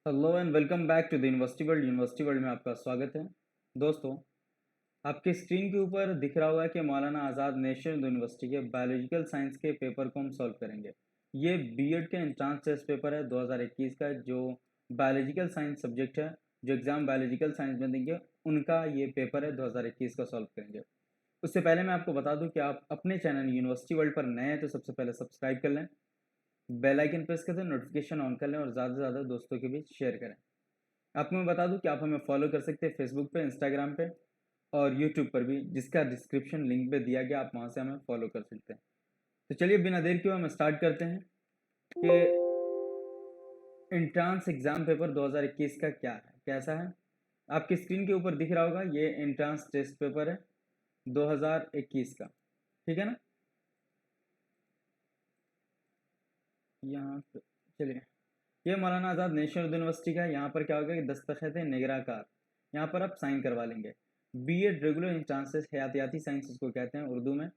Hello and welcome back to the university world में आपका स्वागत है। दोस्तों, आपके स्क्रीन के ऊपर दिख रहा होगा कि मौलाना आज़ाद नेशनल यूनिवर्सिटी के बायोलॉजिकल साइंस के पेपर को हम सॉल्व करेंगे। ये बीएड के एंट्रांस टेस्ट पेपर है 2021 का, जो बायोलॉजिकल साइंस सब्जेक्ट है, जो एग्ज़ाम बायोलॉजिकल साइंस में देंगे उनका ये पेपर है 2021 का सॉल्व करेंगे। उससे पहले मैं आपको बता दूं कि आप अपने चैनल यूनिवर्सिटी वर्ल्ड पर नए हैं तो सबसे पहले सब्सक्राइब कर लें, बेल आइकन प्रेस कर दें, नोटिफिकेशन ऑन कर लें और ज़्यादा से ज़्यादा दोस्तों के बीच शेयर करें। आपको मैं बता दूं कि आप हमें फॉलो कर सकते हैं फेसबुक पे, इंस्टाग्राम पे और यूट्यूब पर भी, जिसका डिस्क्रिप्शन लिंक पे दिया गया, आप वहाँ से हमें फॉलो कर सकते हैं। तो चलिए बिना देर किए हम स्टार्ट करते हैं कि एंट्रांस एग्जाम पेपर 2021 का क्या है, कैसा है। आपकी स्क्रीन के ऊपर दिख रहा होगा, ये एंट्रांस टेस्ट पेपर है 2021 का, ठीक है ना। यहाँ पे चलिए, ये मौलाना आज़ाद नेशनल यूनिवर्सिटी का है। यहाँ पर क्या होगा कि दस्तखत निगराकार, यहाँ पर आप साइन करवा लेंगे। बीएड रेगुलर एंट्रांसेस, हयातियाती साइंस इसको कहते हैं उर्दू में।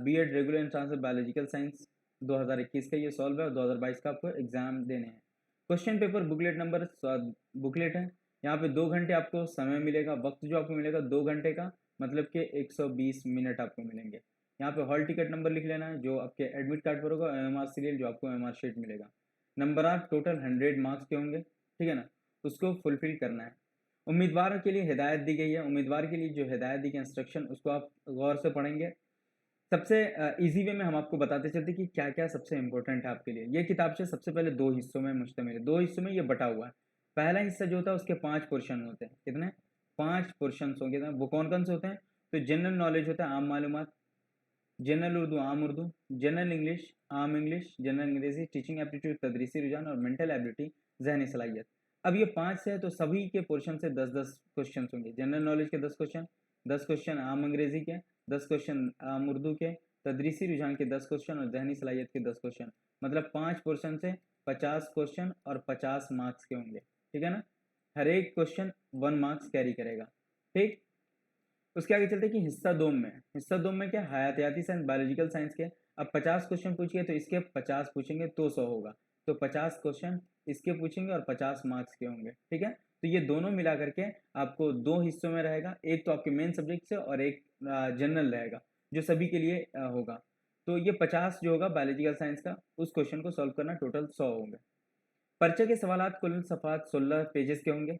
बीएड रेगुलर एंट्रांसेस बायोलॉजिकल साइंस 2021 का ये सॉल्व है और 2022 का आपको एग्जाम देने हैं। Question paper booklet number booklet है। यहाँ पे 2 घंटे आपको समय मिलेगा, वक्त जो आपको मिलेगा 2 घंटे का, मतलब कि 120 मिनट आपको मिलेंगे। यहाँ पे हॉल टिकट नंबर लिख लेना है जो आपके एडमिट कार्ड पर होगा, एमआर सीरियल जो आपको एमआर शीट मिलेगा। नंबर 8 टोटल 100 मार्क्स के होंगे, ठीक है ना। उसको फुलफिल करना है। उम्मीदवार के लिए हिदायत दी गई है, उम्मीदवार के लिए जो हिदायत दी गई इंस्ट्रक्शन उसको आप गौर से पढ़ेंगे। सबसे इजी वे में हम आपको बताते चलते कि क्या क्या सबसे इंपॉर्टेंट है आपके लिए। ये किताब से सबसे पहले 2 हिस्सों में मुश्तमिल है, 2 हिस्सों में ये बटा हुआ है। पहला हिस्सा जो होता है उसके 5 पोर्शन होते हैं। कितने? 5 पोर्शन होंगे। वो कौन कौन से होते हैं? तो जनरल नॉलेज होता है, आम मालूमात। जनरल उर्दू, आम उर्दू। जनरल इंग्लिश, आम इंग्लिश। जनरल अंग्रेजी, टीचिंग एप्टीट्यूड, तदरीसी रुझान और मेंटल एबिलिटी, जहनी सलाहियत। अब ये 5 से है तो सभी के पोर्शन से 10-10 क्वेश्चन होंगे। जनरल नॉलेज के 10 क्वेश्चन, 10 क्वेश्चन आम अंग्रेजी के, 10 क्वेश्चन आम उर्दू के, तदरीसी रुझान के 10 क्वेश्चन और जहनी सलाहियत के 10 क्वेश्चन। मतलब 5 पोर्शन से 50 क्वेश्चन और 50 मार्क्स के होंगे, ठीक है ना। हर एक क्वेश्चन 1 मार्क्स कैरी करेगा, ठीक। उसके आगे चलते हैं कि हिस्सा 2 में क्या, हयातियाती साइंस बायोलॉजिकल साइंस के। अब 50 क्वेश्चन पूछिए तो इसके 50 पूछेंगे तो 100 होगा। तो 50 क्वेश्चन इसके पूछेंगे और 50 मार्क्स के होंगे, ठीक है। तो ये दोनों मिला करके आपको 2 हिस्सों में रहेगा, एक तो आपके मेन सब्जेक्ट से और एक जनरल रहेगा जो सभी के लिए होगा। तो ये 50 जो होगा बायोलॉजिकल साइंस का, उस क्वेश्चन को सॉल्व करना टोटल 100 होंगे। पर्चे के सवाल कुल सफ़ात 16 पेजेस के होंगे।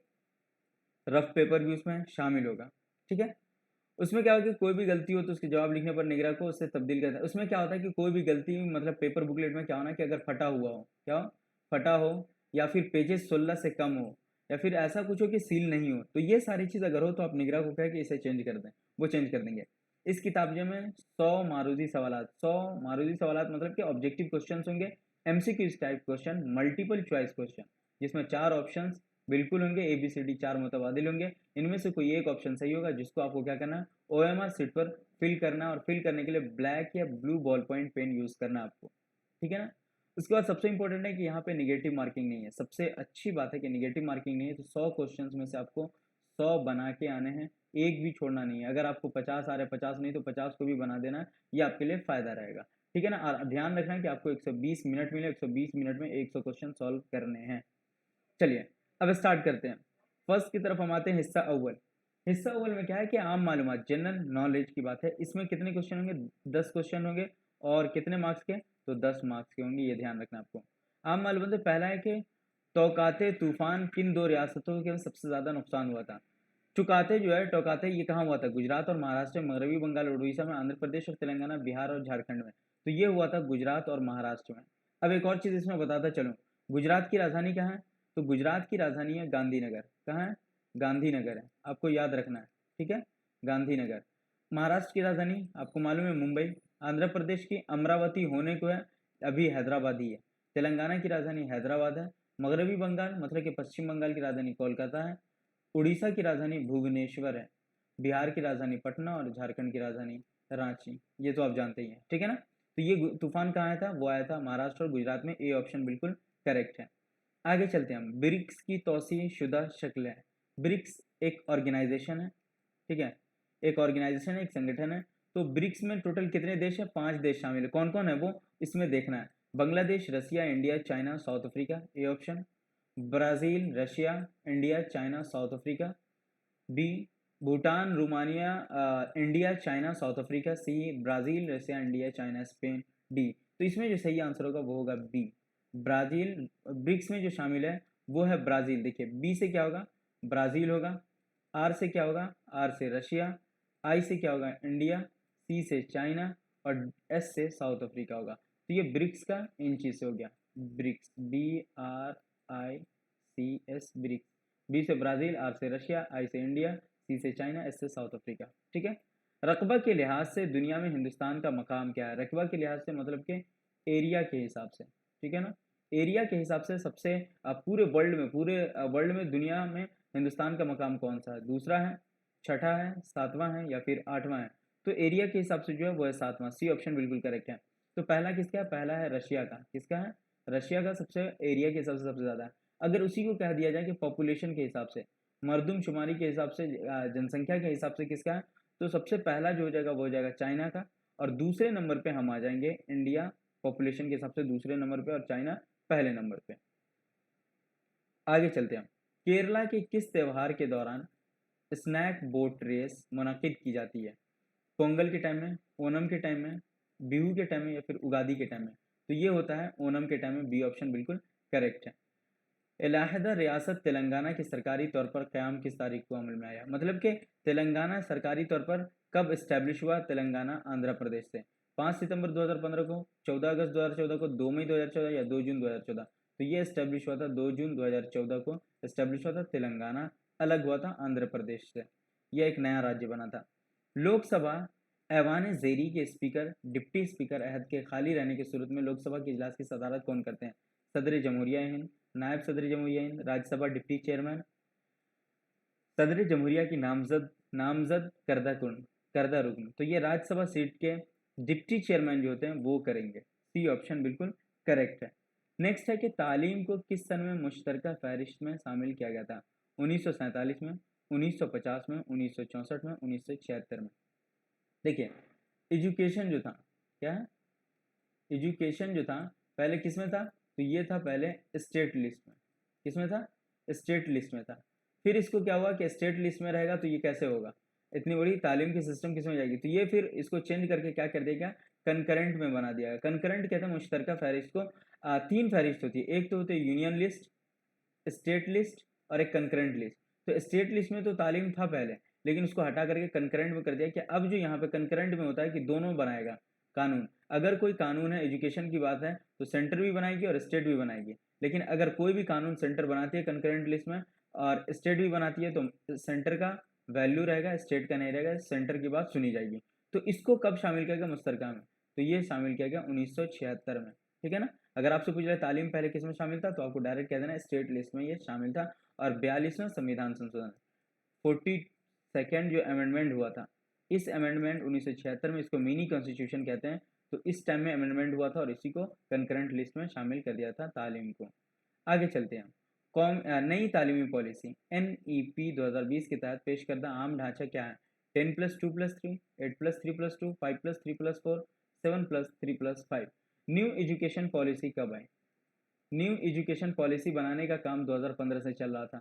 रफ पेपर भी उसमें शामिल होगा, ठीक है। उसमें क्या होता है कि कोई भी गलती हो तो उसके जवाब लिखने पर निगरान को उससे तब्दील करता है। उसमें क्या होता है कि कोई भी गलती, मतलब पेपर बुकलेट में क्या होना कि अगर फटा हुआ हो, क्या हो, फटा हो, या फिर पेजेस 16 से कम हो, या फिर ऐसा कुछ हो कि सील नहीं हो, तो ये सारी चीज़ अगर हो तो आप निगरान को कहे कि इसे चेंज कर दें, वो चेंज कर देंगे। इस किताबजे में 100 मारूदी सवाल मतलब कि ऑब्जेक्टिव क्वेश्चन होंगे, MCQ type question, multiple choice question, जिसमें 4 ऑप्शन बिल्कुल होंगे, ए बी सी डी 4 मुतबादिल होंगे। इनमें से कोई एक ऑप्शन सही होगा जिसको आपको क्या करना है, ओएमआर सीट पर फिल करना है, और फिल करने के लिए ब्लैक या blue ball point pen use करना है आपको, ठीक है ना। उसके बाद सबसे इंपॉर्टेंट है कि यहाँ पे निगेटिव मार्किंग नहीं है। सबसे अच्छी बात है कि निगेटिव मार्किंग नहीं है। तो 100 क्वेश्चन में से आपको 100 बना के आने हैं, एक भी छोड़ना नहीं है। अगर आपको 50 आ रहे हैं, 50 नहीं तो 50 को भी बना देना है, ये आपके लिए फायदा रहेगा, ठीक है ना। और ध्यान रखना है कि आपको 120 मिनट मिले, 120 मिनट में 100 क्वेश्चन सॉल्व करने हैं। चलिए अब स्टार्ट करते हैं। फर्स्ट की तरफ हम आते हैं, हिस्सा अव्वल में क्या है कि आम मालूमात, जनरल नॉलेज की बात है। इसमें कितने क्वेश्चन होंगे? 10 क्वेश्चन होंगे। और कितने मार्क्स के? तो 10 मार्क्स के होंगे, ये ध्यान रखना आपको। आम मालूमात में पहला है कि तौकाते तूफान किन 2 रियासतों के सबसे ज़्यादा नुकसान हुआ था। चुकाते जो है, टोकाते, ये कहाँ हुआ था? गुजरात और महाराष्ट्र, मगरबी बंगाल और उड़ीसा में, आंध्र प्रदेश और तेलंगाना, बिहार और झारखंड में। तो ये हुआ था गुजरात और महाराष्ट्र में। अब एक और चीज़ इसमें बताता चलूँ, गुजरात की राजधानी कहाँ है? तो गुजरात की राजधानी है गांधीनगर। कहाँ है? गांधीनगर है, आपको याद रखना है, ठीक है, गांधीनगर। महाराष्ट्र की राजधानी आपको मालूम है मुंबई। आंध्र प्रदेश की अमरावती होने को है, अभी हैदराबाद ही है। तेलंगाना की राजधानी हैदराबाद है। मगरबी बंगाल मतलब कि पश्चिम बंगाल की राजधानी कोलकाता है। उड़ीसा की राजधानी भुवनेश्वर है। बिहार की राजधानी पटना और झारखंड की राजधानी रांची। ये तो आप जानते ही हैं, ठीक है ना। तो ये तूफान कहाँ आया था? वो आया था महाराष्ट्र और गुजरात में। ए ऑप्शन बिल्कुल करेक्ट है। आगे चलते हैं हम। ब्रिक्स की तौसीह शुदा शक्ल है। ब्रिक्स एक ऑर्गेनाइजेशन है, ठीक है, एक ऑर्गेनाइजेशन है, एक संगठन है। तो ब्रिक्स में टोटल कितने देश हैं? 5 देश शामिल है। कौन कौन है वो इसमें देखना है। Bangladesh, Russia, India, China, South Africa, A option. Brazil, Russia, India, China, South Africa. B Bhutan, Romania, India, China, South Africa. C Brazil, Russia, India, China, Spain. D तो इसमें जो सही आंसर होगा वो होगा बी ब्राज़ील। ब्रिक्स में जो शामिल है वो है ब्राज़ील। देखिए बी से क्या होगा, ब्राज़ील होगा। आर से क्या होगा, आर से रशिया। आई से क्या होगा, इंडिया। सी से चाइना और एस से साउथ अफ्रीका होगा। तो ये ब्रिक्स का इन चीज से हो गया ब्रिक्स, BRICS ब्रिक्स। बी से ब्राज़ील, आर से रशिया, आई से इंडिया, सी से चाइना, एस से साउथ अफ्रीका। ठीक है। रकबा के लिहाज से दुनिया में हिंदुस्तान का मकाम क्या है। रकबा के लिहाज से मतलब कि एरिया के हिसाब से, ठीक है ना। एरिया के हिसाब से सबसे पूरे वर्ल्ड में दुनिया में हिंदुस्तान का मकाम कौन सा है। दूसरा है, छठा है, सातवां है या फिर आठवां है। तो एरिया के हिसाब से जो है वो है सातवां। सी ऑप्शन बिल्कुल करेक्ट है। तो पहला किसका है, पहला है रशिया का। किसका है, रशिया का सबसे एरिया के हिसाब से सबसे ज़्यादा है। अगर उसी को कह दिया जाए कि पॉपुलेशन के हिसाब से, मर्दमशुमारी के हिसाब से, जनसंख्या के हिसाब से किसका है, तो सबसे पहला जो हो जाएगा वो हो जाएगा चाइना का। और दूसरे नंबर पे हम आ जाएंगे इंडिया, पॉपुलेशन के हिसाब से दूसरे नंबर पे, और चाइना पहले नंबर पे। आगे चलते हैं। केरला के किस त्यौहार के दौरान स्नैक बोट रेस मुनाकिद की जाती है। पोंगल के टाइम में, ओणम के टाइम में, बिहू के टाइम में या फिर उगादी के टाइम में। तो ये होता है ओणम के टाइम में। बी ऑप्शन बिल्कुल करेक्ट है। इलाहादा रियासत तेलंगाना की सरकारी तौर पर क़याम किस तारीख को अमल में आया। मतलब कि तेलंगाना सरकारी तौर पर कब इस्टेब्लिश हुआ, तेलंगाना आंध्र प्रदेश से। 5 सितंबर 2015 को, 14 अगस्त 2014 को, 2 मई 2014 या 2 जून 2014। तो ये इस्टेब्लिश हुआ था 2 जून 2014 को इस्टेब्लिश हुआ था। तेलंगाना अलग हुआ था आंध्र प्रदेश से। यह एक नया राज्य बना था। लोकसभा ऐवान ज़ेरी के स्पीकर डिप्टी स्पीकर अहद के खाली रहने की सूरत में लोकसभा के इजलास की सदारत कौन करते हैं। सदर जमहूरिया हिंद, नायब सदर जमहूरिया हिंद, राज्यसभा डिप्टी चेयरमैन, सदर जमहूरिया की नामजद नामजद करदा रुकन। तो ये राज्यसभा सीट के डिप्टी चेयरमैन जो होते हैं वो करेंगे। सी ऑप्शन बिल्कुल करेक्ट है। नेक्स्ट है कि तालीम को किस सन में मुश्तरका फहरिस्त में शामिल किया गया था। 1947 में, 1950 में, 1964 में, 1976 में। देखिए एजुकेशन जो था, क्या है, एजुकेशन जो था पहले किस में था, तो ये था पहले स्टेट लिस्ट में। किस में था, स्टेट लिस्ट में था। फिर इसको क्या हुआ कि स्टेट लिस्ट में रहेगा तो ये कैसे होगा, इतनी बड़ी तालीम की सिस्टम किस में जाएगी। तो ये फिर इसको चेंज करके क्या कर दिया, कंकरेंट में बना दिया। कंकरेंट कहते हैं मुश्तरका फहरिस्त को। 3 फहरिस्त होती है, एक तो होती है यूनियन लिस्ट, स्टेट लिस्ट और एक कंकरेंट लिस्ट। तो स्टेट लिस्ट में तो तालीम था पहले, लेकिन उसको हटा करके कंकरेंट में कर दिया कि अब जो यहाँ पे कंकरेंट में होता है कि दोनों बनाएगा कानून। अगर कोई कानून है, एजुकेशन की बात है, तो सेंटर भी बनाएगी और स्टेट भी बनाएगी। लेकिन अगर कोई भी कानून सेंटर बनाती है कंकरेंट लिस्ट में और स्टेट भी बनाती है, तो सेंटर का वैल्यू रहेगा, स्टेट का नहीं रहेगा, सेंटर की बात सुनी जाएगी। तो इसको कब शामिल किया गया मुश्तरका में, तो ये शामिल किया गया 1976 में। ठीक है ना। अगर आपसे पूछ रहे तालीम पहले किस में शामिल था, तो आपको डायरेक्ट कह देना स्टेट लिस्ट में ये शामिल था। और 42वां संविधान संशोधन, 42nd जो अमेंडमेंट हुआ था, इस अमेंडमेंट 1976 में, इसको मिनी कॉन्स्टिट्यूशन कहते हैं। तो इस टाइम में अमेंडमेंट हुआ था और इसी को कंकरेंट लिस्ट में शामिल कर दिया था तालीम को। आगे चलते हैं। नई तालीमी पॉलिसी NEP 2020 के तहत पेश करदा आम ढांचा क्या है। 10+2+3, 8+3+2, 5+3+4, 7+3+5। न्यू एजुकेशन पॉलिसी कब आई। न्यू एजुकेशन पॉलिसी बनाने का काम 2015 से चल रहा था।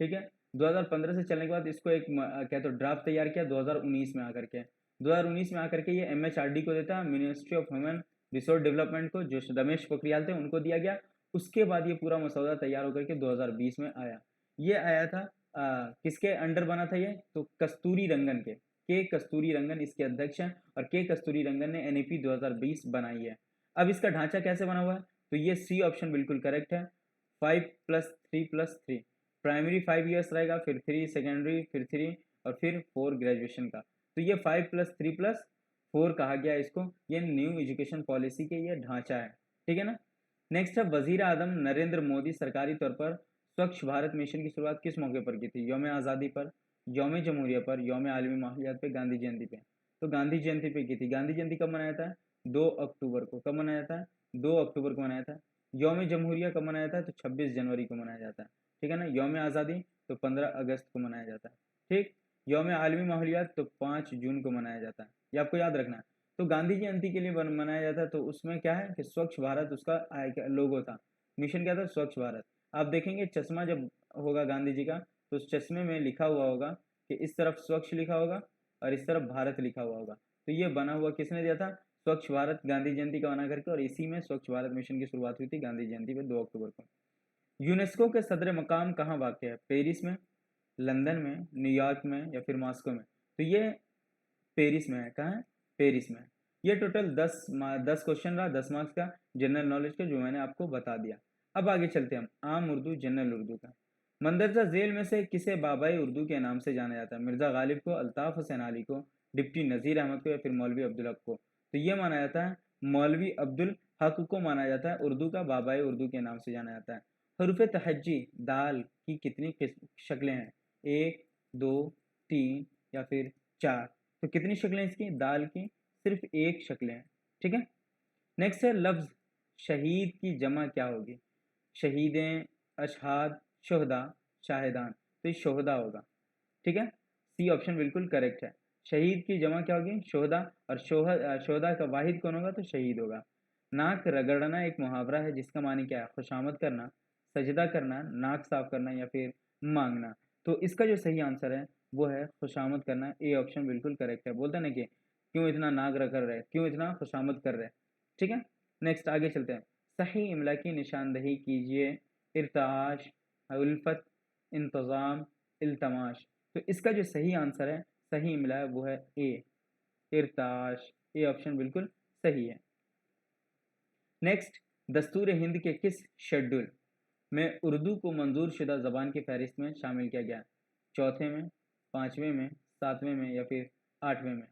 ठीक है। 2015 से चलने के बाद इसको एक क्या तो ड्राफ्ट तैयार किया 2019 में आकर के। 2019 में आकर के ये MHRD को देता, ministry of human resource development को, जो रमेश पोखरियाल थे उनको दिया गया। उसके बाद ये पूरा मसौदा तैयार होकर के 2020 में आया। ये आया था किसके अंडर बना था ये, तो कस्तूरी रंगन के कस्तूरी रंगन इसके अध्यक्ष हैं। और के कस्तूरी रंगन ने NEP 2020 बनाई है। अब इसका ढांचा कैसे बना हुआ है, तो ये सी ऑप्शन बिल्कुल करेक्ट है। 5+3+3, प्राइमरी 5 ईयर्स रहेगा, फिर 3 सेकेंडरी, फिर 3 और फिर 4 ग्रेजुएशन का। तो ये 5+3+4 कहा गया इसको। ये न्यू एजुकेशन पॉलिसी के ये ढांचा है। ठीक है ना। नेक्स्ट है वजीर आजम नरेंद्र मोदी सरकारी तौर पर स्वच्छ भारत मिशन की शुरुआत किस मौके पर की थी। यौम आज़ादी पर, यौम जमहूरिया पर, यौम आलमी माहौलियात पे, गांधी जयंती पे। तो गांधी जयंती पे की थी। गांधी जयंती कब मनाया था, 2 अक्टूबर को। कब मनाया था, 2 अक्टूबर को मनाया था। यौम जमहूरिया कब मनाया था, तो 26 जनवरी को मनाया जाता है। ठीक है ना। यौम आज़ादी तो 15 अगस्त को मनाया जाता है। ठीक। यौम आलमी माहौलियात तो 5 जून को मनाया जाता है। ये आपको याद रखना है। तो गांधी जयंती के लिए मनाया जाता है। तो उसमें क्या है कि स्वच्छ भारत उसका लोगो था, मिशन क्या था, स्वच्छ भारत। आप देखेंगे चश्मा जब होगा गांधी जी का, तो उस चश्मे में लिखा हुआ होगा कि इस तरफ स्वच्छ लिखा होगा और इस तरफ भारत लिखा हुआ होगा। तो ये बना हुआ किसने दिया था? स्वच्छ भारत गांधी जयंती का बना करके, और इसी में स्वच्छ भारत मिशन की शुरुआत हुई थी गांधी जयंती पे 2 अक्टूबर को। यूनेस्को के सदर मकाम कहाँ वाक़ है? पेरिस में, लंदन में, न्यूयॉर्क में या फिर मॉस्को में? तो ये पेरिस में है। कहाँ है? पेरिस में। ये टोटल 10 क्वेश्चन रहा, 10 मार्क्स का जनरल नॉलेज का, जो मैंने आपको बता दिया। अब आगे चलते हैं हम आम उर्दू, जनरल उर्दू का। मंदरजा झेल में से किसे बाबाई उर्दू के नाम से जाना जाता है? मिर्ज़ा गालिब को, अल्ताफ़ हुसैन अली को, डिप्टी नज़ीर अहमद को या फिर मौलवी अब्दुल हक को? तो ये माना जाता है मौलवी अब्दुल हक को माना जाता है उर्दू का बाबाई उर्दू के नाम से जाना जाता है। हरूफ तहज्जी दाल की कितनी शक्लें हैं? 1, 2, 3 या फिर 4? तो कितनी शक्लें इसकी? दाल की सिर्फ एक शक्लें हैं। ठीक है। नेक्स्ट है लफ्ज़ शहीद की जमा क्या होगी? शहीदें, अशहाद, शुहदा, शाहिदान। तो ये शुहदा होगा। ठीक है, सी ऑप्शन बिल्कुल करेक्ट है। शहीद की जमा क्या होगी? शुहदा। और शुहदा का वाहिद कौन होगा? तो शहीद होगा। नाक रगड़ना एक मुहावरा है जिसका मानी क्या है? खुशामद करना, सजदा करना, नाक साफ करना या फिर मांगना। तो इसका जो सही आंसर है वो है खुशामद करना। ए ऑप्शन बिल्कुल करेक्ट है। बोलते ना कि क्यों इतना नाक रगड़ रहे, क्यों इतना खुशामद कर रहे। ठीक है, नेक्स्ट आगे चलते हैं। सही इमला की निशानदही कीजिए। इर्ताश, उल्फत, इंतज़ाम, इल्तमाश। तो इसका जो सही आंसर है, सही इमला है, वो है ए, इर्ताश। ए ऑप्शन बिल्कुल सही है। नेक्स्ट, दस्तूर हिंद के किस शेड्यूल में उर्दू को मंजूर शुदा ज़बान की फहरिस्त में शामिल किया गया? चौथे में, पाँचवें में, सातवें में या फिर आठवें में?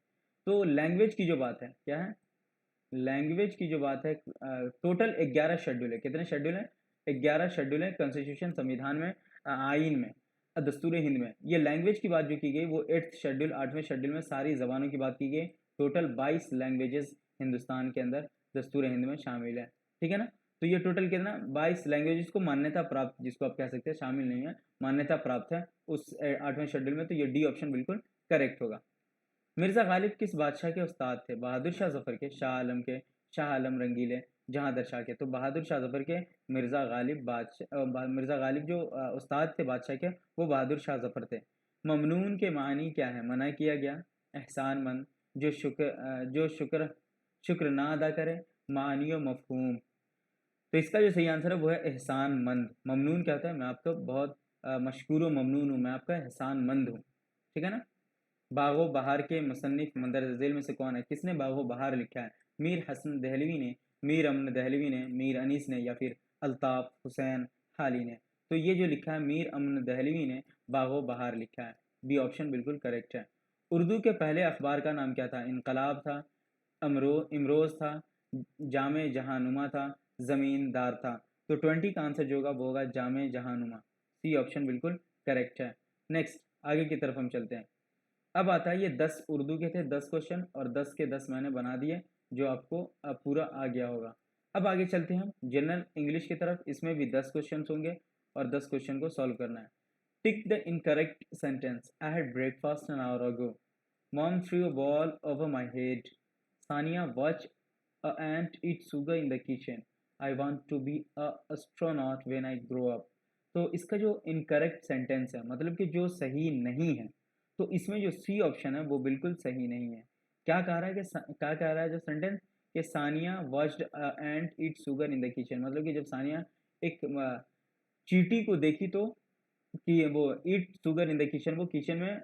तो लैंग्वेज की जो बात है, क्या है? लैंग्वेज की जो बात है, टोटल 11 शेड्यूल है। कितने शेड्यूल हैं? 11 शेड्यूल है कॉन्स्टिट्यूशन, संविधान में, आइन में, दस्तूर हिंद में। ये लैंग्वेज की बात जो की गई वो 8th शेड्यूल, 8वें शेड्यूल में सारी ज़बानों की बात की गई। टोटल 22 लैंग्वेजेस हिंदुस्तान के अंदर दस्तूर हिंद में शामिल है। ठीक है ना। तो ये टोटल कितना? 22 लैंग्वेजेस को मान्यता प्राप्त, जिसको आप कह सकते हैं शामिल नहीं है, मान्यता प्राप्त है उस 8वें शेड्यूल में। तो ये डी ऑप्शन बिल्कुल करेक्ट होगा। मिर्ज़ा गालिब किस बादशाह के उस्ताद थे? बहादुर शाह ज़फ़र के, शाह आलम के, शाह आलम रंगीले, जहांदर शाह के? तो बहादुर शाह ज़फ़र के मिर्ज़ा गालिब जो उस्ताद थे बादशाह के, वो बहादुर शाह ज़फ़र थे। ममनून के मानी क्या है? मना किया गया, एहसानमंद, जो शुक्र शुक्र ना अदा करे, मानी व मफ़हूम। तो इसका जो सही आंसर है वो है एहसानमंद। ममनून क्या होता है? मैं आपका बहुत मशकूर व ममनून हूँ, मैं आपका एहसानमंद हूँ। ठीक है ना। बागो बहार के मुसन्निफ मंदरजा झेल में से कौन है? किसने बागो बहार लिखा है? मीर हसन दहलवी ने, मीर अमन दहलवी ने, मीर अनीस ने या फिर अल्ताफ़ हुसैन हाली ने? तो ये जो लिखा है मीर अमन दहलवी ने बागो बहार लिखा है। बी ऑप्शन बिल्कुल करेक्ट है। उर्दू के पहले अखबार का नाम क्या था? इनकलाब था, इमरोज़ था, जामे जहानुमा था, ज़मींदार था? तो 20 का आंसर जो होगा वो होगा जामे जहानुमा। सी ऑप्शन बिल्कुल करेक्ट है। नेक्स्ट आगे की तरफ हम चलते हैं। अब आता है, ये 10 उर्दू के थे 10 क्वेश्चन, और 10 के 10 मैंने बना दिए, जो आपको अब पूरा आ गया होगा। अब आगे चलते हैं हम जनरल इंग्लिश की तरफ। इसमें भी 10 क्वेश्चन होंगे और 10 क्वेश्चन को सॉल्व करना है। Tick the incorrect sentence. I had breakfast an hour ago. Mom threw a ball over my head. Sania watch a ant eat sugar in the kitchen. I want to be a astronaut when I grow up. तो इसका जो incorrect sentence है, मतलब कि जो सही नहीं है, तो इसमें जो सी ऑप्शन है वो बिल्कुल सही नहीं है। क्या कह रहा है कि क्या कह रहा है जो सेंटेंस, कि Sania watched and eat sugar in the kitchen, मतलब कि जब सानिया एक चींटी को देखी तो, कि वो ईट शुगर इन द किचन, वो किचन में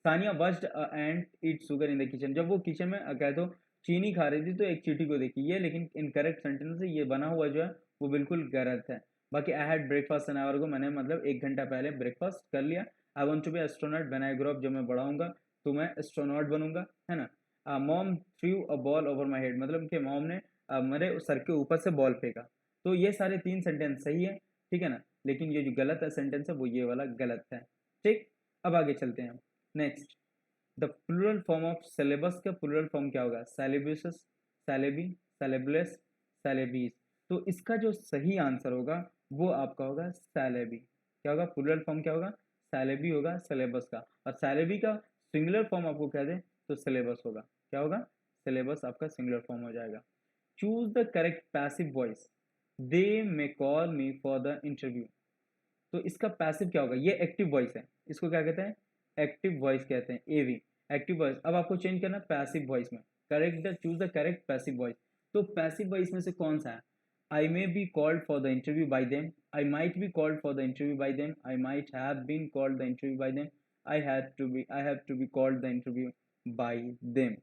Sania watched and eat sugar in the kitchen, जब वो किचन में कह दो चीनी खा रही थी तो एक चींटी को देखी। ये लेकिन इनकरेक्ट सेंटेंस है, ये बना हुआ जो है वो बिल्कुल गलत है। बाकी I had breakfast an hour को, मैंने मतलब 1 घंटा पहले ब्रेकफास्ट कर लिया। I want to be astronaut when I grow up, जब मैं बड़ा होऊंगा तो मैं एस्ट्रोनॉट बनूंगा, है ना। Mom threw a ball over my head, मतलब कि मॉम ने मेरे सर के ऊपर से बॉल फेंका। तो ये सारे 3 सेंटेंस सही है, ठीक है ना। लेकिन ये जो गलत है सेंटेंस है वो ये वाला गलत है। ठीक, अब आगे चलते हैं। Next, the plural form of syllabus का प्लूरल फॉर्म क्या होगा? सैलिबस, सैलेबी, सैलेबलेस, सैलेबीज। तो इसका जो सही आंसर होगा वो आपका होगा सैलेबी। क्या होगा? प्लूरल फॉर्म क्या होगा? सैलेबी होगा सिलेबस का। और सैलेबी का सिंगुलर फॉर्म आपको कह दें तो सिलेबस होगा। क्या होगा? सिलेबस आपका सिंगुलर फॉर्म हो जाएगा। Choose the correct passive voice. They may call me for the interview. तो इसका पैसिव क्या होगा, ये एक्टिव वॉइस है, इसको क्या कहते हैं, एक्टिव वॉइस कहते हैं, एवी, एक्टिव वॉइस। अब आपको चेंज करना पैसिव वॉइस में, correct the choose the correct passive voice. तो पैसिव वॉइस में से कौन सा है, I may be called for the interview by them, I might be called for the interview by them, I might have been called the interview by them, I have to be called the interview by them.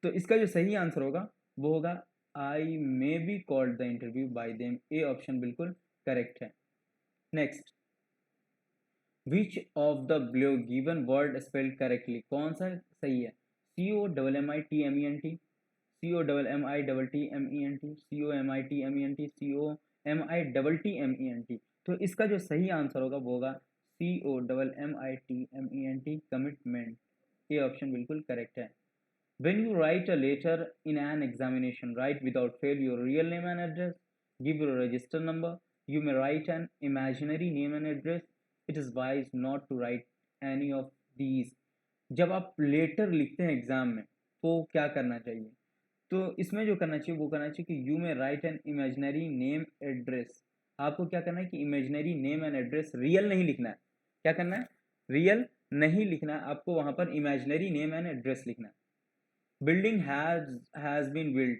तो इसका जो सही answer होगा वो होगा I may be called the interview by them, A option बिल्कुल correct है। Next, which of the below given word spelled correctly, कौन सा सही है, COMMITMENT, COMMITMENT, COMMITMENT, तो इसका जो सही आंसर होगा वो होगा COMMITMENT, कमिटमेंट, ये ऑप्शन बिल्कुल करेक्ट है। When you write a letter in an examination, write without fail your real name and address. Give your register number. You may write an imaginary name and address. It is wise not to write any of these. जब आप letter लिखते हैं exam में तो क्या करना चाहिए, तो इसमें जो करना चाहिए वो करना चाहिए कि यू में right an imaginary name address. आपको क्या करना है कि imaginary name and address, real नहीं लिखना है, क्या करना है, रियल नहीं लिखना है, आपको वहां पर इमेजिनरी नेम एंड एड्रेस लिखना है। Building has been built,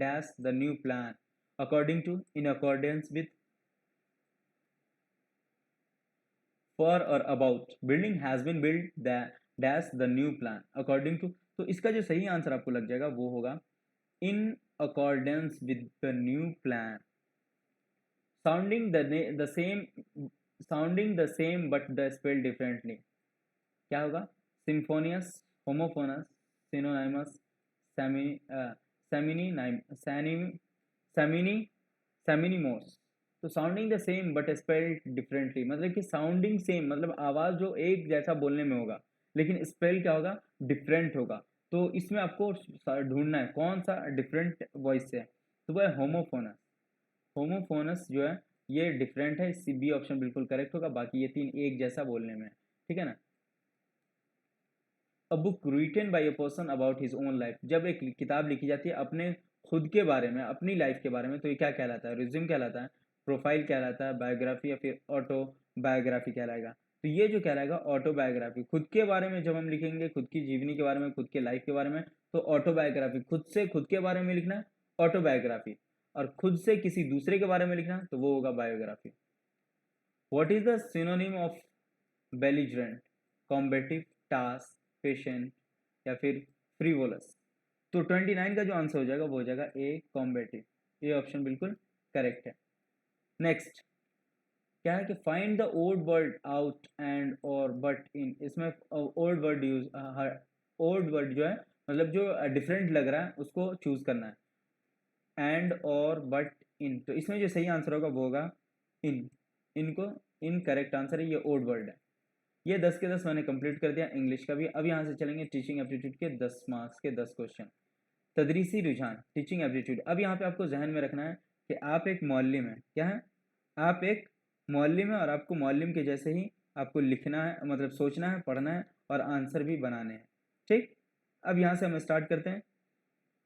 dash the new plan, according to, in accordance with, for or about। Building has been built, dash the new plan, according to। तो इसका जो सही आंसर आपको लग जाएगा वो होगा in accordance with the new plan। Sounding the same, sounding the same but the spelled differently, क्या होगा, सिम्फोनियस, होमोफोनस, सिनोनिमस, सेमिनी, सेमिनीमोस। तो sounding the same but spelled differently, मतलब कि साउंडिंग सेम मतलब आवाज जो एक जैसा बोलने में होगा लेकिन स्पेल क्या होगा, डिफरेंट होगा। तो इसमें आपको ढूंढना है कौन सा डिफरेंट वॉइस है, तो वह है होमोफोनस। होमोफोनस जो है ये डिफरेंट है, बी ऑप्शन बिल्कुल करेक्ट होगा, बाकी ये तीन एक जैसा बोलने में, ठीक है ना। A book written by a person about his own life, जब एक किताब लिखी जाती है अपने खुद के बारे में, अपनी लाइफ के बारे में, तो ये क्या कहलाता है, रिज्यूम कहलाता है, प्रोफाइल कहलाता है, बायोग्राफी या फिर ऑटोबायोग्राफी कहलाएगा। तो ये जो कहलाएगा ऑटोबायोग्राफी, खुद के बारे में जब हम लिखेंगे, खुद की जीवनी के बारे में, खुद के लाइफ के बारे में, तो ऑटोबायोग्राफी, खुद से खुद के बारे में लिखना ऑटोबायोग्राफी, और खुद से किसी दूसरे के बारे में लिखना तो वो होगा biography. What is the synonym of belligerent, combative, task, patient या फिर फ्रीवोलस। तो 29 का जो आंसर हो जाएगा वो हो जाएगा ए, कॉम्बेटिव, ये ऑप्शन बिल्कुल करेक्ट है। नेक्स्ट क्या है कि find the odd word out and or but in, इसमें odd word use, odd word जो है मतलब जो डिफरेंट लग रहा है उसको चूज करना है, एंड और बट इन। तो इसमें जो सही आंसर होगा वो होगा इन, इनको इन करेक्ट आंसर है, ये ओड वर्ड है। ये 10 के 10 मैंने कंप्लीट कर दिया इंग्लिश का भी। अब यहाँ से चलेंगे टीचिंग एप्टीट्यूड के 10 मार्क्स के 10 क्वेश्चन। तदरीसी रुझान, टीचिंग एप्टीट्यूड। अब यहाँ पे आपको जहन में रखना है कि आप एक मौलिम है, क्या है, आप एक मौलिम है और आपको मौलिम के जैसे ही आपको लिखना है, मतलब सोचना है, पढ़ना है और आंसर भी बनाने हैं, ठीक। अब यहाँ से हम स्टार्ट करते हैं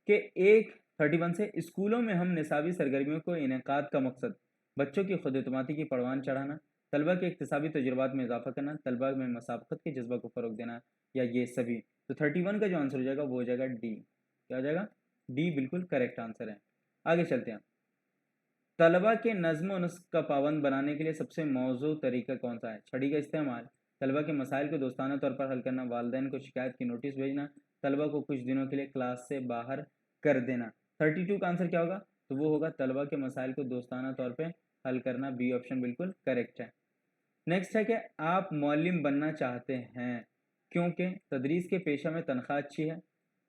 कि 1:31 से स्कूलों में हम निसाबी सरगर्मियों को इनेकाद का मकसद बच्चों की खुद-एतमादी की परवान चढ़ाना, तलबा के इक्तिसाबी तजुर्बात में इजाफा करना, तलबा में मसाबकत के जज्बा को फ़रोग देना, या ये सभी। तो 31 का जो आंसर हो जाएगा वो हो जाएगा डी, क्या हो जाएगा, डी बिल्कुल करेक्ट आंसर है। आगे चलते हैं, तलबा के नज़्म व नस्क का पाबंद बनाने के लिए सबसे मौजू तरीका कौन सा है, छड़ी का इस्तेमाल, तलबा के मसाइल को दोस्ताना तौर पर हल करना, वालिदैन को शिकायत की नोटिस भेजना, तलबा को कुछ दिनों के लिए क्लास से बाहर कर देना। 32 का आंसर क्या होगा, तो वो होगा तलबा के मसाइल को दोस्ताना तौर पर हल करना, बी ऑप्शन बिल्कुल करेक्ट है। नेक्स्ट है कि आप मौलिम बनना चाहते हैं क्योंकि तदरीस के पेशा में तनख्वाह अच्छी है,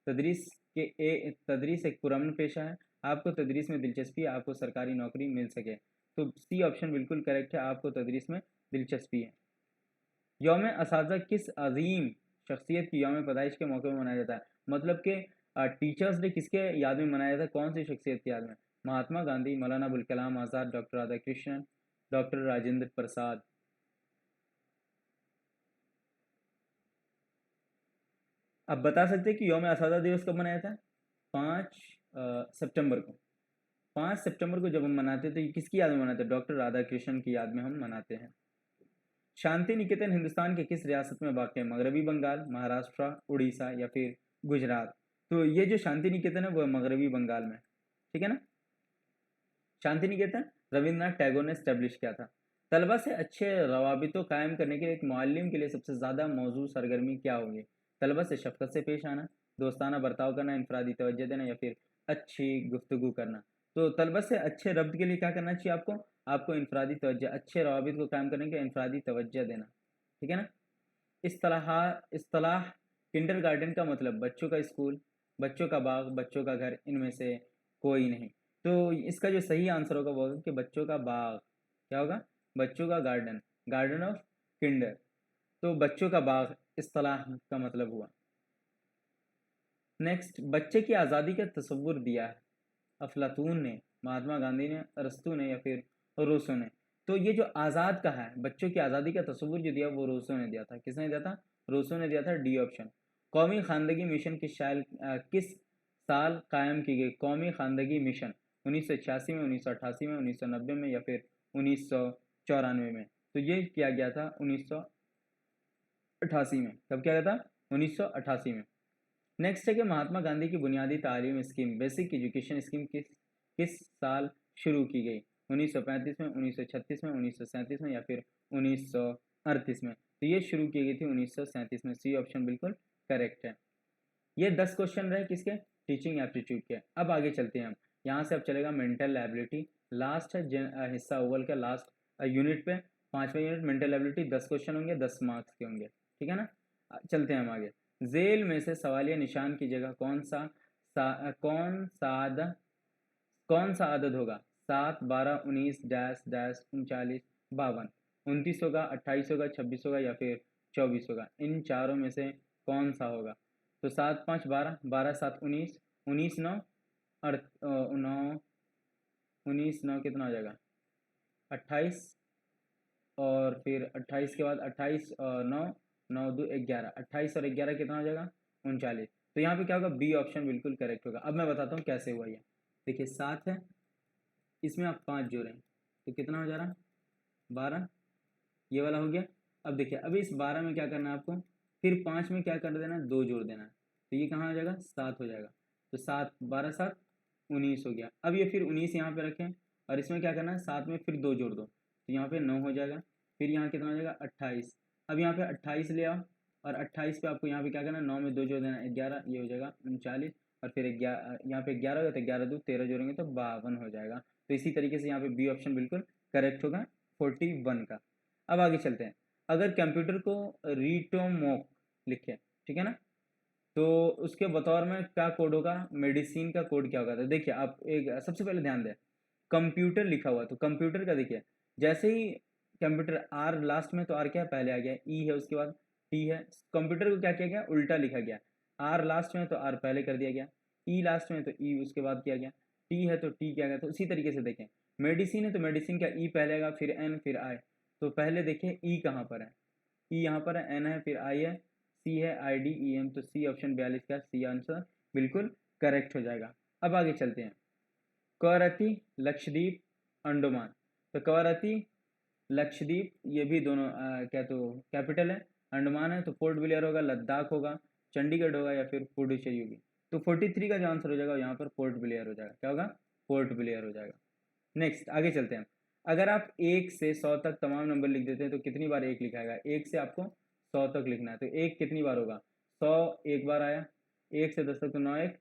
तदरीस एक पुरअमन पेशा है, आपको तदरीस में दिलचस्पी है, आपको सरकारी नौकरी मिल सके, तो सी ऑप्शन बिल्कुल करेक्ट है, आपको तदरीस में दिलचस्पी है। यौम असातिज़ा किस अजीम शख्सियत की यौम पैदाइश के मौके में मनाया जाता है, मतलब कि टीचर्स डे किसके याद में मनाया जाता है, कौन सी शख्सियत की याद में, महात्मा गांधी, मौलाना अबुल कलाम आज़ाद, डॉक्टर राधा कृष्णन, डॉक्टर राजेंद्र प्रसाद। आप बता सकते हैं कि यौम असातिज़ा दिवस कब मनाया था, 5 सितंबर को। 5 सितंबर को जब हम मनाते हैं तो ये किसकी याद में मनाते हैं? डॉक्टर राधाकृष्णन की याद में हम मनाते हैं। शांति निकेतन हिंदुस्तान के किस रियासत में वाक़ है? मगरबी बंगाल, महाराष्ट्र, उड़ीसा या फिर गुजरात? तो ये जो शांति निकेतन है वो मगरबी बंगाल में, ठीक है ना। शांति निकेतन रविंद्रनाथ टैगोर ने स्टैब्लिश किया था। तलबा से अच्छे रवाबितों कायम करने के लिए एक मुअल्लिम के लिए सबसे ज़्यादा मौजूद सरगर्मी क्या होगी? तलबा से शफ़क़त से पेश आना, दोस्ताना बर्ताव करना, इनफरादी तवज्जो देना या फिर अच्छी गुफ्तगू करना। तो तलबा से अच्छे रब्त के लिए क्या करना चाहिए आपको? आपको इनफरादी तवज्जो, अच्छे रवाबित को कायम करने के लिए इनफरादी तवज्जो देना, ठीक है ना। इस्तिलाह किंडरगार्टन का मतलब बच्चों का स्कूल, बच्चों का बाग, बच्चों का घर, इनमें से कोई नहीं। तो इसका जो सही आंसर होगा वो होगा कि बच्चों का बाग। क्या होगा? बच्चों का गार्डन, गार्डन ऑफ किंडर। तो बच्चों का बाग इस्तिलाह का मतलब हुआ। नेक्स्ट, बच्चे की आज़ादी का तस्वुर दिया है अफलातून ने, महात्मा गांधी ने, अरस्तू ने या फिर रूसो ने? तो ये जो आज़ाद का है, बच्चों की आज़ादी का तस्वुर जो दिया वो रूसो ने दिया था। किसने दिया था? रूसो ने दिया था, डी ऑप्शन। कौमी खानदगी मिशन किस साल कायम की गई? कौमी खानदगी मिशन 1986 में, 1988 में, 1990 में या फिर 1994 में? तो ये किया गया था 1988 में। कब किया गया था? 1988 में। नेक्स्ट है कि महात्मा गांधी की बुनियादी तालीम स्कीम, बेसिक एजुकेशन स्कीम किस साल शुरू की गई? 1935 में, 1936 में, 1937 में या फिर 1938 में? तो ये शुरू की गई थी 1937 में। सी ऑप्शन बिल्कुल करेक्ट है। ये 10 क्वेश्चन रहे किसके? टीचिंग एप्टीट्यूड के। अब आगे चलते हैं हम। यहाँ से अब चलेगा मेंटल एबिलिटी, लास्ट है हिस्सा ओवल का, लास्ट यूनिट पे, 5वां यूनिट मेंटल एबिलिटी। 10 क्वेश्चन होंगे, 10 मार्क्स के होंगे, ठीक है ना। चलते हैं हम आगे। जेल में से सवालिया निशान की जगह कौन सा आदद होगा? 7, 12, 19, डैश डैश, 39, 52, 29 होगा, 28 होगा, 26 होगा या फिर 24 होगा? इन चारों में से कौन सा होगा? तो 7, 5, 12, 12, 7, 19, 19, 9, 9, 19, 9 कितना हो जाएगा? 28, और फिर 28 के बाद 28 और 9, 9, 2, 11, 28 और 11 कितना हो जाएगा? 39। तो यहाँ पे क्या होगा? बी ऑप्शन बिल्कुल करेक्ट होगा। अब मैं बताता हूँ कैसे हुआ ये। देखिए 7 है, इसमें आप 5 जोड़ें तो कितना हो जा रहा? 12, ये वाला हो गया। अब देखिए अभी इस 12 में क्या करना है आपको? फिर 5 में क्या कर देना है? 2 जोड़ देना है। तो ये कहाँ हो जाएगा? 7 हो जाएगा। तो 7, 12, 7, 19 हो गया। अब ये फिर 19 यहाँ पे रखें और इसमें क्या करना है? 7 में फिर 2 जोड़ दो, तो यहाँ पे 9 हो जाएगा। फिर यहाँ कितना हो जाएगा? 28। अब यहाँ पे 28 ले आओ और 28 पे आपको यहाँ पे क्या करना है? 9 में 2 जोड़ देना, 11, ये हो जाएगा 39। और फिर 11, यहाँ पे 11 होगा तो 11, 2, 13 जोड़ेंगे तो 52 हो जाएगा। तो इसी तरीके से यहाँ पे बी ऑप्शन बिल्कुल करेक्ट होगा 41 का। अब आगे चलते हैं। अगर कंप्यूटर को रीटोमोक लिखे, ठीक है ना, तो उसके बतौर में क्या कोड होगा? मेडिसिन का कोड क्या होगा? तो देखिए आप एक सबसे पहले ध्यान दें, कंप्यूटर लिखा हुआ तो कंप्यूटर का देखिए जैसे ही कंप्यूटर आर लास्ट में, तो आर क्या पहले आ गया? ई है, उसके बाद टी है। कंप्यूटर को क्या किया गया? उल्टा लिखा गया। आर लास्ट में तो आर पहले कर दिया गया, ई लास्ट में तो ई उसके बाद किया गया, टी है तो टी किया गया। तो उसी तरीके से देखें, मेडिसिन है तो मेडिसिन का ई पहले आएगा, फिर एन, फिर आई। तो पहले देखिए ई कहाँ पर है? ई यहाँ पर है, एन है, फिर आई है, सी है, आई डी ई एम। तो सी ऑप्शन 42 का सी आंसर बिल्कुल करेक्ट हो जाएगा। अब आगे चलते हैं। कवरत्ती, लक्षद्वीप, अंडमान। तो कवरत्ती, लक्षद्वीप ये भी दोनों क्या तो कैपिटल है। अंडमान है तो पोर्ट ब्लेयर होगा, लद्दाख होगा, चंडीगढ़ होगा या फिर पुडुचेरी होगी? तो 43 का जो आंसर हो जाएगा यहाँ पर पोर्ट ब्लेयर हो जाएगा। क्या होगा? पोर्ट ब्लेयर हो जाएगा। नेक्स्ट आगे चलते हैं। अगर आप 1 से 100 तक तमाम नंबर लिख देते हैं तो कितनी बार 1 लिखा आएगा? 1 से आपको 100 तक लिखना है तो 1 कितनी बार होगा? 100 एक बार आया। 1 से 10 तक तो 9 1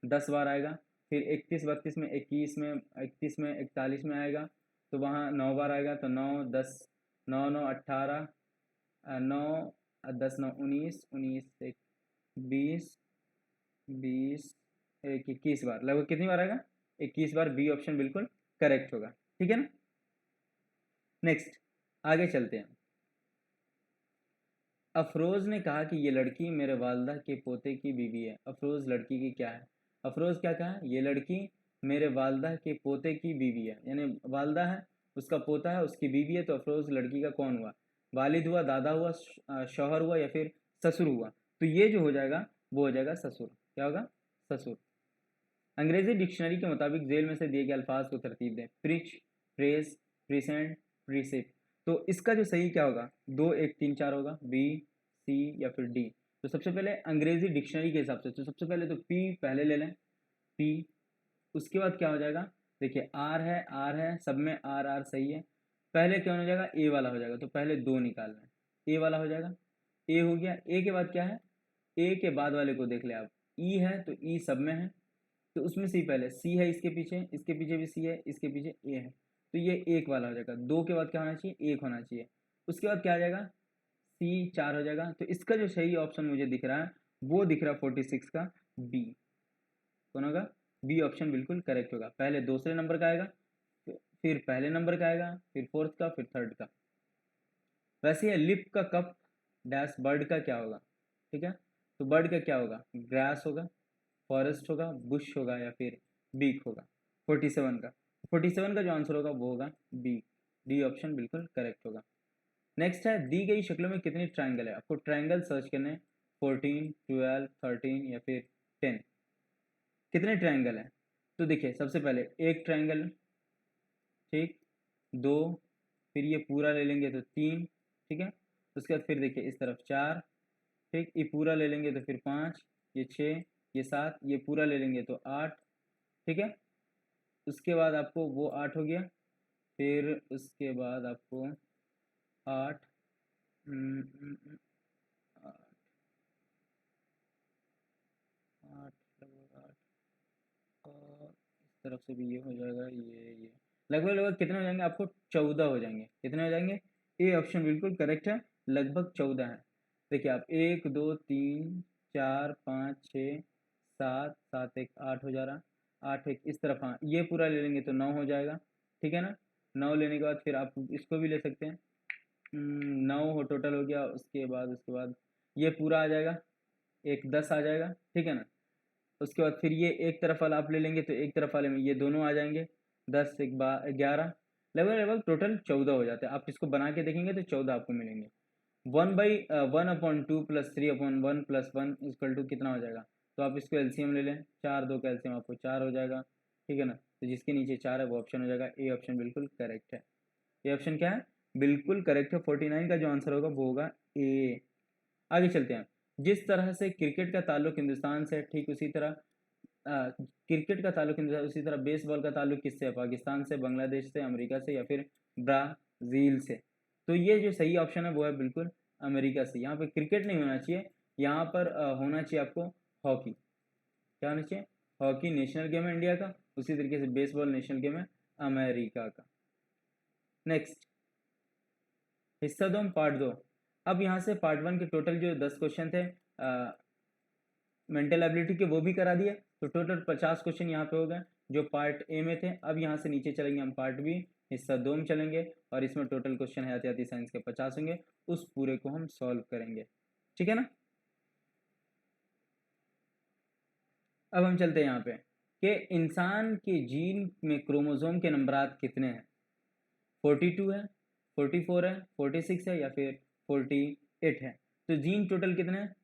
10 बार आएगा। फिर 31, 32 में, 21 में, 31 में, 41 में आएगा तो वहाँ 9 बार आएगा। तो 9, 10, 9, 9, 18, 9, 10, 9, 19, 19, 1, 20, 20, 21 बार, लगभग कितनी बार आएगा? 21 बार। बी ऑप्शन बिल्कुल करेक्ट होगा, ठीक है ना। नेक्स्ट आगे चलते हैं। अफरोज ने कहा कि ये लड़की मेरे वालदा के पोते की बीवी है। अफरोज लड़की की क्या है? अफरोज क्या कहा? ये लड़की मेरे वालदा के पोते की बीवी है, यानी वालदा है, उसका पोता है, उसकी बीवी है। तो अफरोज लड़की का कौन हुआ? वालिद हुआ, दादा हुआ, शौहर हुआ या फिर ससुर हुआ? तो ये जो हो जाएगा वो हो जाएगा ससुर। क्या होगा? ससुर। अंग्रेजी डिक्शनरी के मुताबिक जेल में से दिए गए अल्फाज को तरतीब दें। प्रीच, प्रेस, प्रीसेंट, प्रीसिप। तो इसका जो सही क्या होगा, 2 1 3 4 होगा, बी, सी या फिर डी। तो सबसे पहले अंग्रेजी डिक्शनरी के हिसाब से तो सबसे पहले तो पी पहले ले लें, पी। उसके बाद क्या हो जाएगा, देखिए आर है, सब में आर आर सही है। पहले क्या हो जाएगा, ए वाला हो जाएगा, तो पहले 2 निकालना है, ए वाला हो जाएगा। ए हो गया, ए के बाद क्या है, ए के बाद वाले को देख ले आप, ई है तो ई सब में है, तो उसमें से ही पहले सी है, इसके पीछे भी सी है, इसके पीछे ए है, तो ये एक वाला हो जाएगा। 2 के बाद क्या होना चाहिए, एक होना चाहिए। उसके बाद क्या आ जाएगा, सी 4 हो जाएगा। तो इसका जो सही ऑप्शन मुझे दिख रहा है वो दिख रहा है 46 का बी। कौन होगा, बी ऑप्शन बिल्कुल करेक्ट होगा। पहले दूसरे नंबर का आएगा, फिर पहले नंबर का आएगा, फिर फोर्थ का, फिर थर्ड का। वैसे ही लिप का कप डैश बर्ड का क्या होगा, ठीक है, तो बर्ड का क्या होगा, ग्रास होगा, फॉरेस्ट होगा, बुश होगा या फिर बीक होगा। 47 का जो आंसर होगा वो होगा बी, डी ऑप्शन बिल्कुल करेक्ट होगा। नेक्स्ट है, दी गई शक्लों में कितने ट्रायंगल है, आपको ट्रायंगल सर्च करने हैं। 14, 12, 13 या फिर 10, कितने ट्रायंगल है। तो देखिए सबसे पहले एक ट्रायंगल, ठीक, 2, फिर ये पूरा ले लेंगे तो 3, ठीक है। उसके बाद फिर देखिए इस तरफ 4, ठीक, ये पूरा ले लेंगे तो फिर 5, ये 6, ये 7, ये पूरा ले लेंगे तो 8, ठीक है। उसके बाद आपको वो 8 हो गया, फिर उसके बाद आपको 8 8 8 लगभग 8, और इस तरफ से भी ये हो जाएगा, ये लगभग लगभग कितने हो जाएंगे आपको, 14 हो जाएंगे। कितने हो जाएंगे, ए ऑप्शन बिल्कुल करेक्ट है, लगभग 14 है। देखिए आप 1 2 3 4 5 6 7 7 1 8 हो जा रहा, 8 1 इस तरफ, हाँ ये पूरा ले लेंगे तो 9 हो जाएगा, ठीक है ना। 9 लेने के बाद फिर आप इसको भी ले सकते हैं, 9 हो टोटल हो गया। उसके बाद ये पूरा आ जाएगा, एक 10 आ जाएगा, ठीक है ना। उसके बाद फिर ये एक तरफ वाला आप ले लेंगे तो एक तरफ वाले में ये दोनों आ जाएंगे, 10 एक 11, लगभग लगभग टोटल 14 हो जाते हैं। आप इसको बना के देखेंगे तो 14 आपको मिलेंगे। 1/1/2 + 3/1 + 1 = कितना हो जाएगा, तो आप इसको एलसीएम ले लें, 4 2 का एलसीएम आपको 4 हो जाएगा, ठीक है ना। तो जिसके नीचे 4 है वो ऑप्शन हो जाएगा, ए ऑप्शन बिल्कुल करेक्ट है। ये ऑप्शन क्या है, बिल्कुल करेक्ट है। 49 का जो आंसर होगा वो होगा ए। आगे चलते हैं। जिस तरह से क्रिकेट का ताल्लुक हिंदुस्तान से, ठीक उसी तरह क्रिकेट का ताल्लुक हिंदुस्तान, उसी तरह बेसबॉल का ताल्लुक किससे है, पाकिस्तान से, बांग्लादेश से, अमेरिका से या फिर ब्राज़ील से। तो ये जो सही ऑप्शन है वो है बिल्कुल अमेरिका से। यहाँ पे क्रिकेट नहीं होना चाहिए, यहाँ पर होना चाहिए आपको हॉकी। क्या होना चाहिए, हॉकी नेशनल गेम है इंडिया का, उसी तरीके से बेसबॉल नेशनल गेम है अमेरिका का। नेक्स्ट, हिस्सा 2 पार्ट 2। अब यहाँ से पार्ट 1 के टोटल जो 10 क्वेश्चन थे मेंटल एबिलिटी के वो भी करा दिए, तो टोटल 50 क्वेश्चन यहाँ पे हो गए जो पार्ट ए में थे। अब यहाँ से नीचे चलेंगे हम पार्ट बी, हिस्सा 2 में चलेंगे, और इसमें टोटल क्वेश्चन हयातियाती साइंस के 50 होंगे, उस पूरे को हम सॉल्व करेंगे, ठीक है ना। अब हम चलते हैं यहाँ पे कि इंसान के जीन में क्रोमोसोम के नंबरात कितने हैं। 42 है, 44 है, 46 है या फिर 48 है। तो जीन टोटल कितने हैं,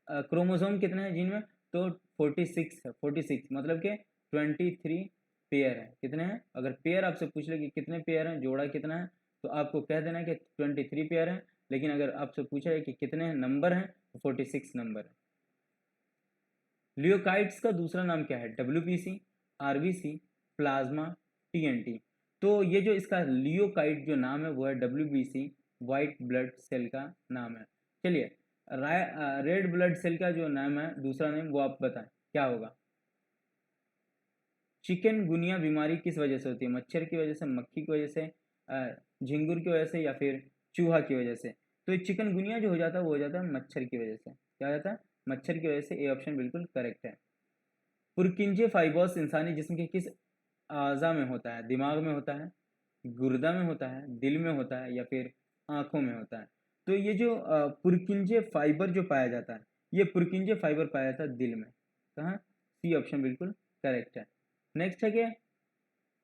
क्रोमोसोम कितने हैं जीन में, तो 46 है। 46 मतलब कि 23 पेयर है। कितने हैं, अगर पेयर आपसे पूछ ले कि कितने पेयर हैं, जोड़ा कितना है, तो आपको कह देना है कि 23 पेयर है। लेकिन अगर आपसे पूछा है कि कितने नंबर हैं, तो 46 नंबर है। लियोकाइट्स का दूसरा नाम क्या है, WBC, RBC, प्लाज्मा, TNT। तो ये जो इसका लियोकाइट जो नाम है वो है WBC, वाइट ब्लड सेल का नाम है। चलिए, रेड ब्लड सेल का जो नाम है, दूसरा नेम, वो आप बताएं क्या होगा। चिकनगुनिया बीमारी किस वजह से होती है, मच्छर की वजह से, मक्खी की वजह से, झिंगुर की वजह से या फिर चूहा की वजह से। तो चिकनगुनिया जो हो जाता है वो हो जाता है मच्छर की वजह से। क्या हो जाता है, मच्छर की वजह से। ए ऑप्शन बिल्कुल करेक्ट है। पुरकिंजे फाइबर्स इंसानी जिस्म के किस आज़ा में होता है, दिमाग में होता है, गुर्दा में होता है, दिल में होता है या फिर आँखों में होता है। तो ये जो पुरकिंजे फाइबर जो पाया जाता है, ये पुरकिंजे फाइबर पाया जाता है दिल में। कहाँ, सी ऑप्शन बिल्कुल करेक्ट है। नेक्स्ट है कि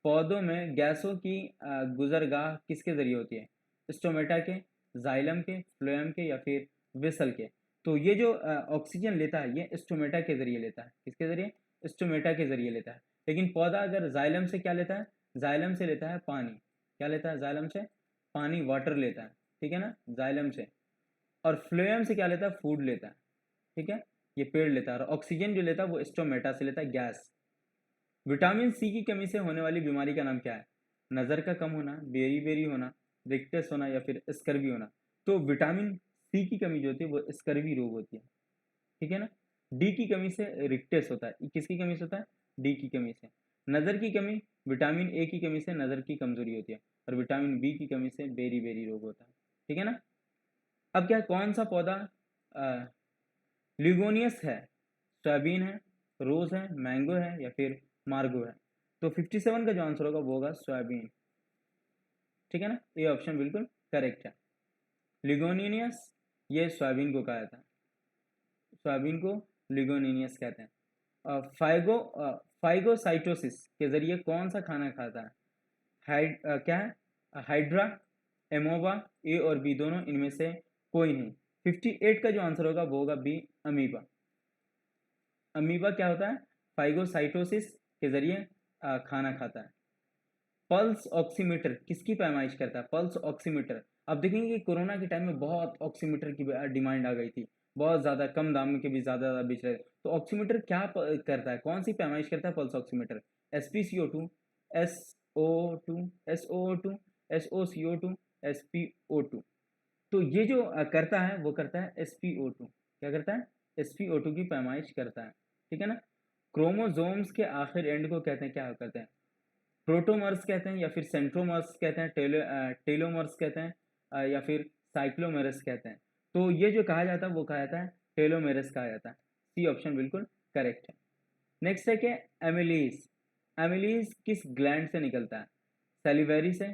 पौधों में गैसों की गुजरगाह किसके ज़रिए होती है, स्टोमेटा के, जाइलम के, फ्लोएम के या फिर विसल के। तो ये जो ऑक्सीजन लेता है ये स्टोमेटा के ज़रिए लेता है। किसके ज़रिए, स्टोमेटा के जरिए लेता है। लेकिन पौधा अगर जाइलम से क्या लेता है, जाइलम से लेता है पानी। क्या लेता है जाइलम से? पानी, वाटर लेता है, ठीक है ना, जाइलम से। और फ्लोएम से क्या लेता है? फूड लेता है, ठीक है, ये पेड़ लेता है। और ऑक्सीजन जो लेता है वो स्टोमेटा से लेता है, गैस। विटामिन सी की कमी से होने वाली बीमारी का नाम क्या है? नज़र का कम होना, बेरी बेरी होना, रिक्टस होना, या फिर स्कर्वी होना। तो विटामिन सी की कमी जो होती है वो स्कर्वी रोग होती है, ठीक है ना। डी की कमी से रिक्टस होता है। किसकी कमी से होता है? डी की कमी से। नज़र की कमी, विटामिन ए की कमी से नज़र की कमजोरी होती है। और विटामिन बी की कमी से बेरी बेरी रोग होता है, ठीक है ना। अब क्या, कौन सा पौधा लिगोनियस है? सोयाबीन है, रोज है, मैंगो है, या फिर मार्गो है? तो 57 का जो आंसर होगा वो होगा सोयाबीन, ठीक है ना। ये ऑप्शन बिल्कुल करेक्ट है। लिगोनियस, ये सोयाबीन को कहा जाता है, सोयाबीन को लिगोनियस कहते हैं। फाइगो फाइगोसाइटोसिस के जरिए कौन सा खाना खाता है? क्या है? हाइड्रा, एमोबा, ए और बी दोनों, इनमें से कोई नहीं। 58 का जो आंसर होगा वो होगा बी, अमीबा। अमीबा क्या होता है? फाइगोसाइटोसिस के जरिए खाना खाता है। पल्स ऑक्सीमीटर किसकी पैमाइश करता है? Pulse oximeter. अब देखेंगे कि कोरोना के टाइम में बहुत ऑक्सीमीटर की डिमांड आ गई थी, बहुत ज़्यादा कम दाम के भी ज़्यादा बेच रहे थे। तो ऑक्सीमीटर क्या करता है, कौन सी पैमाइश करता है pulse oximeter? SpCO2, SO2, SO2, SOCO2, SpO2। तो ये जो करता है वो करता है SpO2। क्या करता है? SpO2 की पैमाइश करता है, ठीक है ना। क्रोमोजोम्स के आखिर एंड को कहते हैं, क्या कहते हैं? प्रोटोमर्स कहते हैं, या फिर सेंट्रोमर्स कहते हैं, टेलोमर्स कहते हैं, या फिर साइक्लोमेरस कहते हैं। तो ये जो कहा जाता है वो कहा जाता है टेलोमेरस कहा जाता है। सी ऑप्शन बिल्कुल करेक्ट है। नेक्स्ट है कि एमिलीज, एमिलीज किस ग्लैंड से निकलता है? सैलिवरी से,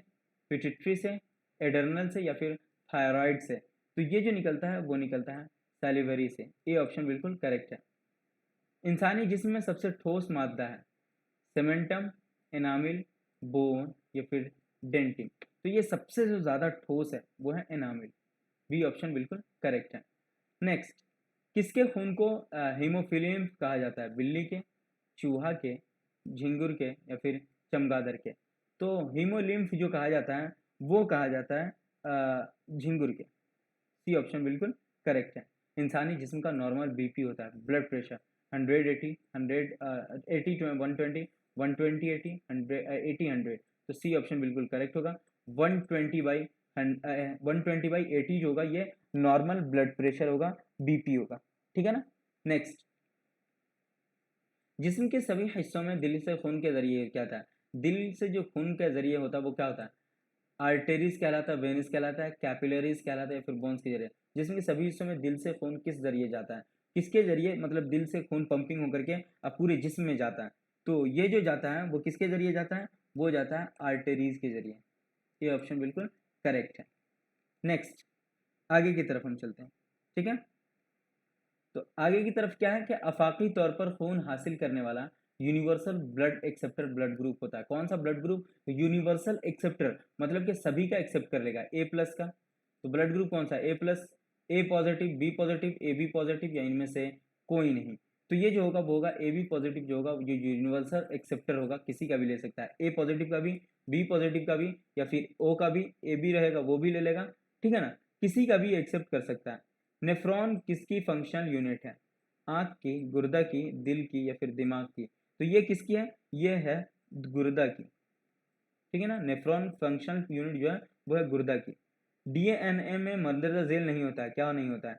पिट्यूटरी से, एडर्नल से, या फिर थायराइड से? तो ये जो निकलता है वो निकलता है सैलिवरी से। ये ऑप्शन बिल्कुल करेक्ट है। इंसानी जिस्म में सबसे ठोस मादा है? सीमेंटम, एनामिल, बोन, या फिर डेंटिन? तो ये सबसे जो ज़्यादा ठोस है वो है एनामिल। बी ऑप्शन बिल्कुल करेक्ट है। नेक्स्ट, किसके खून को हीमोफिलियम कहा जाता है? बिल्ली के, चूहा के, झिंगुर के, या फिर चमगादड़ के? तो हीमोलिम्फ जो कहा जाता है वो कहा जाता है झिंगुर के। सी ऑप्शन बिल्कुल करेक्ट है। इंसानी जिस्म का नॉर्मल बीपी होता है, ब्लड प्रेशर 180, 180 to 120, 120 80, 80 100। तो सी ऑप्शन बिल्कुल करेक्ट होगा। 120/80 जो होगा ये नॉर्मल ब्लड प्रेशर होगा, बीपी होगा, ठीक है ना। नेक्स्ट, जिस्म के सभी हिस्सों में दिल से खून के जरिए क्या था? दिल से जो खून के जरिए होता है वो क्या होता है? आर्टेरीज कहलाता है, वेनिस कहलाता है, कैपिलरीज कहलाता है, या फिर बोन्स के जरिए? जिसमें सभी हिस्सों में दिल से खून किस जरिए जाता है? किसके जरिए, मतलब दिल से खून पंपिंग होकर के अब पूरे जिस्म में जाता है। तो ये जो जाता है वो किसके जरिए जाता है? वो जाता है आर्टेरीज के जरिए। ये ऑप्शन बिल्कुल करेक्ट है। नेक्स्ट, आगे की तरफ हम चलते हैं, ठीक है। तो आगे की तरफ क्या है कि आफाकी तौर पर खून हासिल करने वाला universal blood acceptor blood group होता है। कौन सा ब्लड ग्रुप? यूनिवर्सल एक्सेप्टर, मतलब कि सभी का एक्सेप्ट कर लेगा, ए प्लस का। तो ब्लड ग्रुप कौन सा? A plus, A positive, B positive, A B positive, या इनमें से कोई नहीं? तो ये जो होगा वो होगा ए बी पॉजिटिव, जो होगा ये यूनिवर्सल एक्सेप्टर होगा, किसी का भी ले सकता है, ए पॉजिटिव का भी, बी पॉजिटिव का भी, या फिर ओ का भी, ए बी रहेगा वो भी ले लेगा, ठीक है ना, किसी का भी एक्सेप्ट कर सकता है। नेफ्रॉन किसकी फंक्शनल यूनिट है? आंख की, गुर्दा की, दिल की, या फिर दिमाग की? तो ये किसकी है? ये है गुर्दा की, ठीक है ना। नेफ्रॉन फंक्शनल यूनिट जो है वो है गुर्दा की। डीएनए में मंदरजा झेल नहीं होता है, क्या नहीं होता है?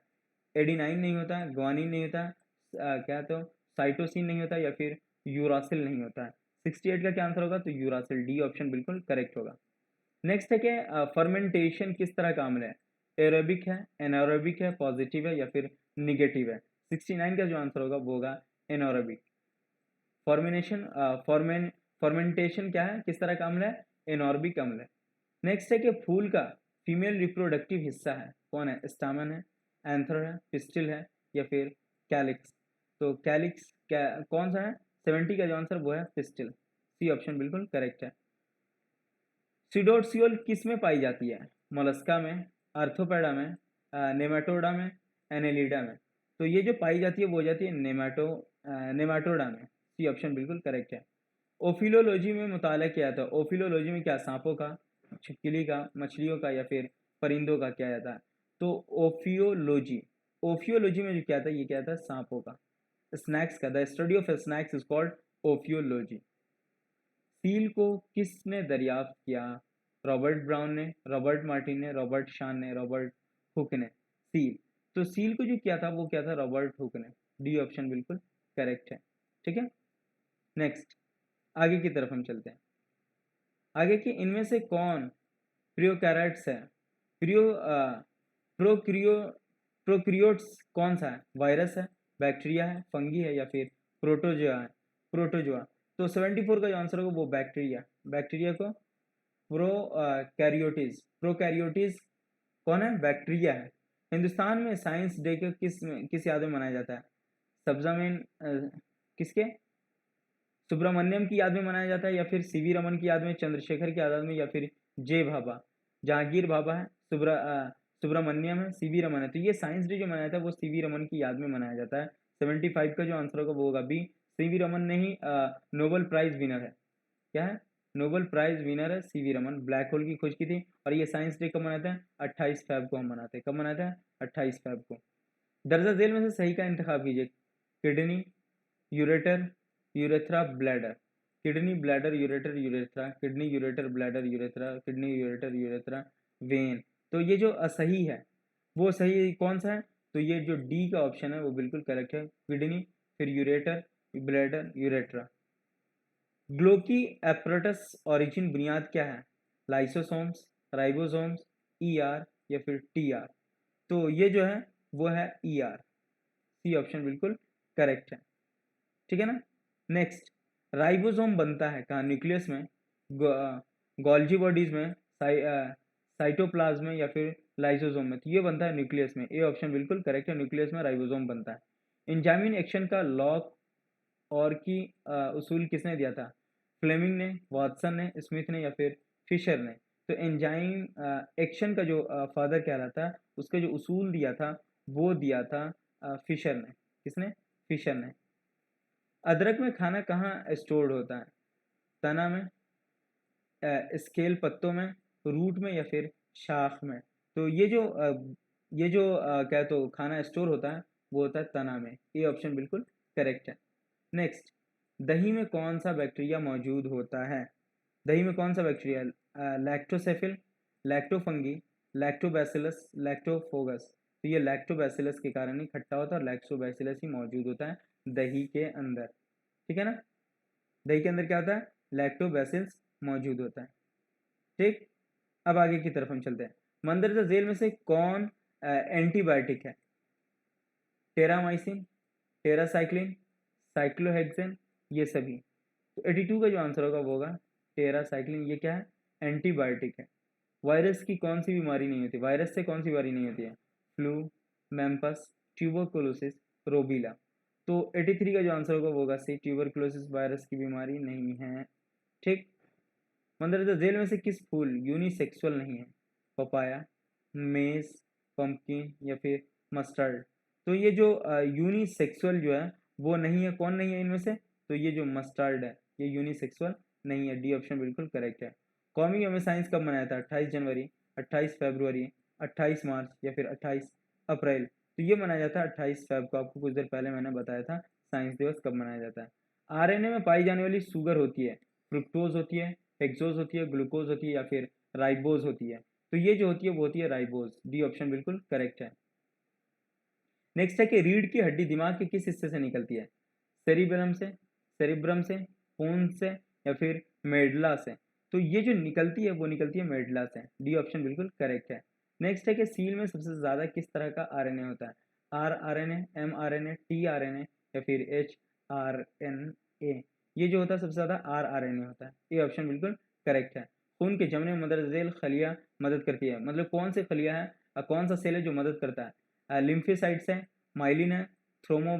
एडिनाइन नहीं होता है, ग्वानिन नहीं होता है, क्या तो साइटोसिन नहीं होता, या फिर यूरासिल नहीं होता है? 68 का क्या आंसर होगा? तो यूरासिल, डी ऑप्शन बिल्कुल करेक्ट होगा। नेक्स्ट है कि फर्मेंटेशन किस तरह का अम्ल है? एरोबिक है, एनारोबिक है, पॉजिटिव है, या फिर निगेटिव है? 69 का जो आंसर होगा वो होगा एनारोबिक। फॉर्मिनेशन फॉर्मेंटेशन क्या है, किस तरह का अम्ल है? एनॉर्बिक अम्ल है। नेक्स्ट है कि फूल का फीमेल रिप्रोडक्टिव हिस्सा है, कौन है? स्टामन है, एंथर है, पिस्टिल है, या फिर कैलिक्स? तो कैलिक्स क्या कौन सा है? 70 का जो आंसर वो है पिस्टिल। सी ऑप्शन बिल्कुल करेक्ट है। सिडोर्सियल किस में पाई जाती है? मोलस्का में, आर्थोपेडा में, नेमाटोडा में, एनेलिडा में? तो ये जो पाई जाती है वो हो जाती है नेमाटोडा में। सी ऑप्शन बिल्कुल करेक्ट है। ओफिलोलॉजी में मुताला किया था, ओफिलोलॉजी में क्या, सांपों का, छिपकली का, मछलियों का या फिर परिंदों का क्या जाता है, तो ओफियोलॉजी, ओफियोलॉजी में जो क्या था, ये क्या था, सांपों का, स्नैक्स का, the study of snacks is called ओफियोलॉजी। Seal को किसने दरियाफ्त किया, रॉबर्ट ब्राउन ने, रॉबर्ट मार्टिन ने, रॉबर्ट शान ने, रॉबर्ट हुक ने, सील, तो सील को जो किया था वो क्या था, रॉबर्ट हुक ने, डी ऑप्शन बिल्कुल करेक्ट है। ठीक है, नेक्स्ट आगे की तरफ हम चलते हैं। आगे की इनमें से कौन प्रियोकैरेट्स है, प्रियो प्रोक्रियो प्रोक्रियोट्स कौन सा है, वायरस है, बैक्टीरिया है, फंगी है या फिर प्रोटोजोआ है, प्रोटोजोआ, तो 74 का जो आंसर होगा वो बैक्टीरिया, बैक्टीरिया को प्रो कैरियोटिस, प्रोकैरियोटिस कौन है, बैक्टीरिया है। हिंदुस्तान में साइंस डे को किस याद में मनाया जाता है, सब्जा में किसके, सुब्रमण्यम की याद में मनाया जाता है या फिर सीवी रमन की याद में, चंद्रशेखर की याद में या फिर जे भाभा, जहांगीर भाभा है, सुब्रमण्यम है, सीवी रमन है, तो ये साइंस डे जो मनाया था वो सीवी रमन की याद में मनाया जाता है। 75 का जो आंसर होगा वो होगा बी, सीवी रमन ने ही नोबेल प्राइज विनर है, क्या है, नोबेल प्राइज विनर है सीवी रमन, ब्लैक होल की खोज की थी। और ये साइंस डे कब मनाते हैं, 28 फेब को हम मनाते हैं, कब मनाते हैं, 28 फेब को। दर्जा झेल में से सही का इंतखाब कीजिए, kidney, ureter, urethra, bladder, kidney, bladder, ureter, urethra, kidney, ureter, bladder, urethra, kidney, ureter, urethra, when, तो ये जो असही है वो सही कौन सा है, तो ये जो डी का ऑप्शन है वो बिल्कुल करेक्ट है, किडनी, फिर ureter, bladder, urethra. Golgi apparatus origin बुनियाद क्या है, लाइसोसोम्स, राइबोसोम्स, ईआर या फिर टीआर, तो ये जो है वो है ईआर, सी ऑप्शन बिल्कुल करेक्ट है। ठीक है ना, नेक्स्ट राइबोसोम बनता है कहाँ, न्यूक्लियस में, गोल्जी बॉडीज में, साइटोप्लाज्म में या फिर लाइसोसोम में, तो ये बनता है न्यूक्लियस में, ए ऑप्शन बिल्कुल करेक्ट है, न्यूक्लियस में राइबोसोम बनता है। एंजाइम एक्शन का लॉक और की उसूल किसने दिया था, फ्लेमिंग ने, वाटसन ने, स्मिथ ने या फिर फिशर ने, तो एंजाइम एक्शन का जो फादर कहलाता है उसका जो उसूल दिया था वो दिया था फिशर ने, किसने, फिशर ने। अदरक में खाना कहाँ स्टोर्ड होता है, तना में, स्केल पत्तों में, रूट में या फिर शाख में, तो ये जो क्या तो खाना स्टोर होता है वो होता है तना में, ये ऑप्शन बिल्कुल करेक्ट है। नेक्स्ट, दही में कौन सा बैक्टीरिया मौजूद होता है, दही में कौन सा बैक्टीरिया, लैक्टोसेफिल, लैक्टोफंगी, लैक्टोबैसिलस, लैक्टोफोगस, तो ये लैक्टोबैसिलस के कारण ही खट्टा होता है और लैक्टोबैसिलस ही मौजूद होता है दही के अंदर। ठीक है ना, दही के अंदर क्या होता है, लैक्टोबैसिलस मौजूद होता है। ठीक, अब आगे की तरफ हम चलते हैं। मंदरजा झेल में से कौन एंटीबायोटिक है, टेरामाइसिन, टेरासाइक्लिन, साइक्लोहेक्सेन, ये सभी, तो 82 का जो आंसर होगा वो होगा टेरासाइक्लिन, ये क्या है, एंटीबायोटिक है। वायरस की कौन सी बीमारी नहीं होती, वायरस से कौन सी बीमारी नहीं होती है, फ्लू, मैम्पस, ट्यूबरकुलोसिस, रोबीला, तो 83 का जो आंसर होगा वो होगा सी, ट्यूबरकुलोसिस वायरस की बीमारी नहीं है। ठीक, मंदरजा झेल में से किस फूल यूनिसेक्सुअल नहीं है, पपाया, मेज, पंपकिन या फिर मस्टर्ड, तो ये जो यूनिसेक्सुअल जो है वो नहीं है, कौन नहीं है इनमें से, तो ये जो मस्टर्ड है ये यूनिसेक्सुअल नहीं है, डी ऑप्शन बिल्कुल करेक्ट है। कौमी यौम साइंस कब मनाया था, 28 जनवरी, 28 फरवरी, 28 मार्च या फिर 28 अप्रैल, तो ये मनाया जाता है 28 फेब को, आपको कुछ देर पहले मैंने बताया था साइंस दिवस कब मनाया जाता है। आरएनए में पाई जाने वाली शुगर होती है, फ्रुक्टोज होती है, हेक्सोज होती है, ग्लूकोज होती है या फिर राइबोज होती है, तो ये जो होती है वो होती है राइबोज, डी ऑप्शन बिल्कुल करेक्ट है। नेक्स्ट है कि रीढ़ की हड्डी दिमाग के किस हिस्से से निकलती है, सेरिब्रम से, सेरिब्रम से, पोन से या फिर मेडला से, तो ये जो निकलती है वो निकलती है मेडला से, डी ऑप्शन बिल्कुल करेक्ट है। नेक्स्ट है कि सील में सबसे ज़्यादा किस तरह का आरएनए होता है, R R N A, M R N A, T R N A या फिर एच आर एन ए, ये जो होता है सबसे ज़्यादा आर आर एन ए होता है, ये ऑप्शन बिल्कुल करेक्ट है। खून के जमने में मदरजेल खलिया मदद करती है, मतलब कौन से खलिया है, कौन सा सेल है जो मदद करता है, लिम्फोसाइट्स है, माइलिन है, थ्रोमो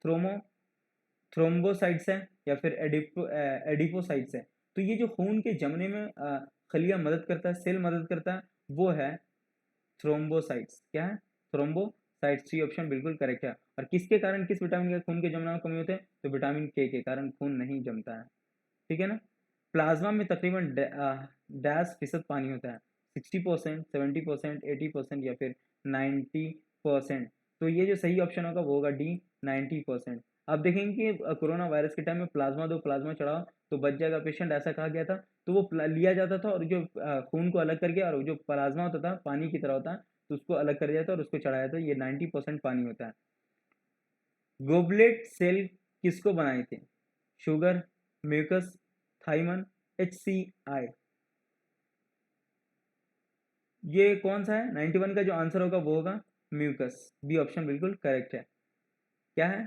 थ्रोमो थ्रोम्बोसाइट्स है या फिर एडिपोसाइट्स है, तो ये जो खून के जमने में खलिया मदद करता है, सेल मदद करता है, वो है थ्रोम्बोसाइट्स, क्या है, थ्रोम्बोसाइट्स। साइड सी ऑप्शन बिल्कुल करेक्ट है। और किसके कारण, किस विटामिन के खून के जमना में कमी होते हैं, तो विटामिन के कारण खून नहीं जमता है, ठीक है ना। प्लाज्मा में तकरीबन डैश फीसद पानी होता है, 60%, 70%, 80% या फिर 90%। तो ये जो सही ऑप्शन होगा वो होगा डी, 90%। आप देखेंगे कि कोरोना वायरस के टाइम में प्लाज्मा दो, प्लाज्मा चढ़ाओ तो बच जाएगा पेशेंट, ऐसा कहा गया था। तो वो लिया जाता था और जो खून को अलग करके, और जो प्लाज्मा होता था पानी की तरह होता है, तो उसको अलग कर दिया था और उसको चढ़ाया था। ये 90% पानी होता है। गोबलेट सेल किसको बनाए थे, शुगर, म्यूकस, थाइमन, HCI। ये कौन सा है, 91 का जो आंसर होगा वो होगा म्यूकस, बी ऑप्शन बिल्कुल करेक्ट है। क्या है,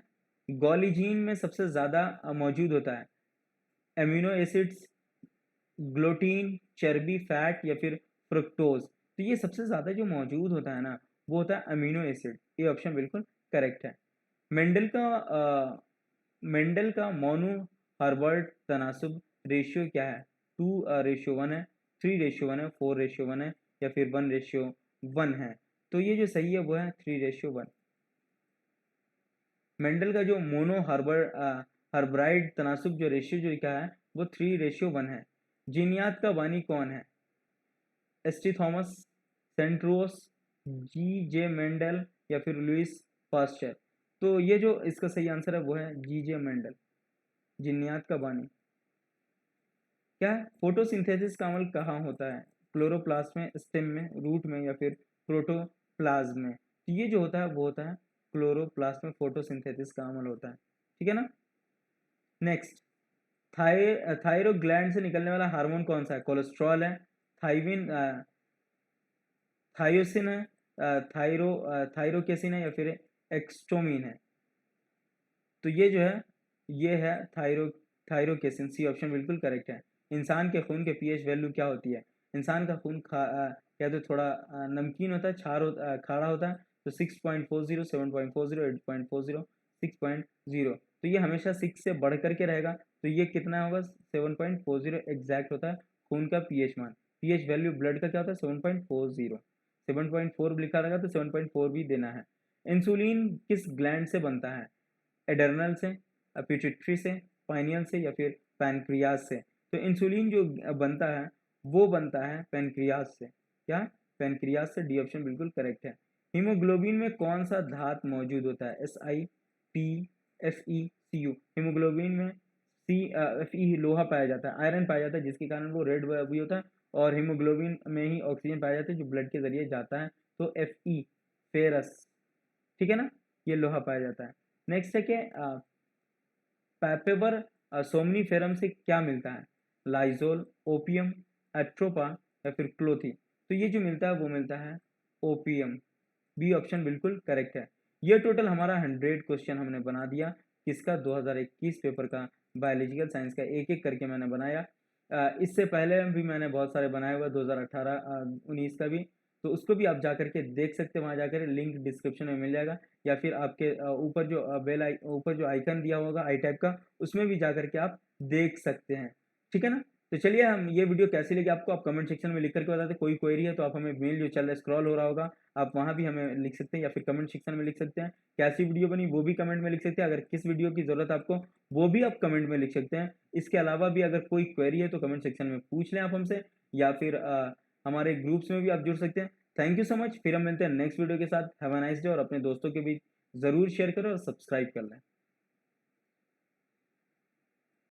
गॉलिजीन में सबसे ज्यादा मौजूद होता है एमिनो एसिड्स, ग्लूटीन, चर्बी, फैट या फिर फ्रुक्टोज। तो ये सबसे ज्यादा जो मौजूद होता है ना वो होता है अमीनो एसिड, ये ऑप्शन बिल्कुल करेक्ट है। मेंडल का मेंडल का मोनो हर्बर्ट तनासुब रेशियो क्या है, 2:1 है, 3:1 है, 4:1 है या फिर 1:1 है। तो ये जो सही है वो है 3:1। मेंडल का जो मोनो हर्बराइड तनासुब जो रेशियो जो क्या है वो 3:1 है। जीनियात का बानी कौन है, एस टी थॉमस, सेंट्रोस, G.J. मेंडल या फिर लुइस पास्चर। तो ये जो इसका सही आंसर है वो है G.J. मेंडल, जिन्नियात का बानी। क्या है, फोटोसिंथेसिस का अमल कहाँ होता है, क्लोरोप्लास्ट में, स्टेम में, रूट में या फिर प्रोटोप्लाज्म में। तो ये जो होता है वो होता है क्लोरोप्लास्ट में फोटोसिंथेसिस का अमल होता है, ठीक है ना। नेक्स्ट, थायरोइड ग्लैंड से निकलने वाला हार्मोन कौन सा है, कोलेस्ट्रॉल है, थाइविन, थायोसिन है, थायरोकेसिन है या फिर एक्सटोमिन है। तो ये जो है ये है थायरोकेसिन, सी ऑप्शन बिल्कुल करेक्ट है। इंसान के खून के पीएच वैल्यू क्या होती है, इंसान का खून क्या तो थोड़ा नमकीन होता है, खारा होता है। तो 6.40, 7.40, 8.40, 6.0। तो ये हमेशा 6 से बढ़ करके रहेगा। तो ये कितना होगा, 7.40 एग्जैक्ट होता है खून का पीएच मान। पीएच वैल्यू ब्लड का क्या होता है, 7.40। 7.4 लिखा रहेगा तो 7.4 भी देना है। इंसुलिन किस ग्लैंड से बनता है, एडर्नल से, पिट्यूटरी से, पाइनियल से या फिर पैनक्रियाज से। तो इंसुलिन जो बनता है वो बनता है पैनक्रियाज से, क्या, पैनक्रियाज से, डी ऑप्शन बिल्कुल करेक्ट है। हीमोग्लोबिन में कौन सा धात मौजूद होता है, SI, P, Fe, Cu। Haemoglobin में Fe लोहा पाया जाता है, आयरन पाया जाता है, जिसके कारण वो रेड भी होता है। और हीमोग्लोबिन में ही ऑक्सीजन पाया जाता है जो ब्लड के जरिए जाता है, तो Fe फेरस, ठीक है ना, ये लोहा पाया जाता है। नेक्स्ट है कि पैपेवर सोमनीफेरम से क्या मिलता है, लाइजोल, ओपियम, एट्रोपा या फिर क्लोथी। तो ये जो मिलता है वो मिलता है ओपियम, बी ऑप्शन बिल्कुल करेक्ट है। ये टोटल हमारा 100 क्वेश्चन हमने बना दिया, किसका, 2021 पेपर का, बायोलॉजिकल साइंस का, एक एक करके मैंने बनाया। इससे पहले भी मैंने बहुत सारे बनाए हुए, 2018-19 का भी। तो उसको भी आप जा करके देख सकते हैं, वहाँ जाकर लिंक डिस्क्रिप्शन में मिल जाएगा, या फिर आपके ऊपर जो ऊपर जो आइकन दिया होगा आई टाइप का, उसमें भी जा करके आप देख सकते हैं, ठीक है ना। तो चलिए, हम ये वीडियो कैसी लगी आपको, आप कमेंट सेक्शन में लिख करके बताते। कोई क्वेरी है तो आप हमें मेल जो चल रहा है स्क्रॉल हो रहा होगा, आप वहाँ भी हमें लिख सकते हैं, या फिर कमेंट सेक्शन में लिख सकते हैं। कैसी वीडियो बनी वो भी कमेंट में लिख सकते हैं, अगर किस वीडियो की ज़रूरत है आपको वो भी आप कमेंट में लिख सकते हैं। इसके अलावा भी अगर कोई क्वेरी है तो कमेंट सेक्शन में पूछ लें आप हमसे, या फिर हमारे ग्रुप्स में भी आप जुड़ सकते हैं। थैंक यू सो मच, फिर हम मिलते हैं नेक्स्ट वीडियो के साथ। हैव अ नाइस डे, और अपने दोस्तों के बीच ज़रूर शेयर करें और सब्सक्राइब कर लें।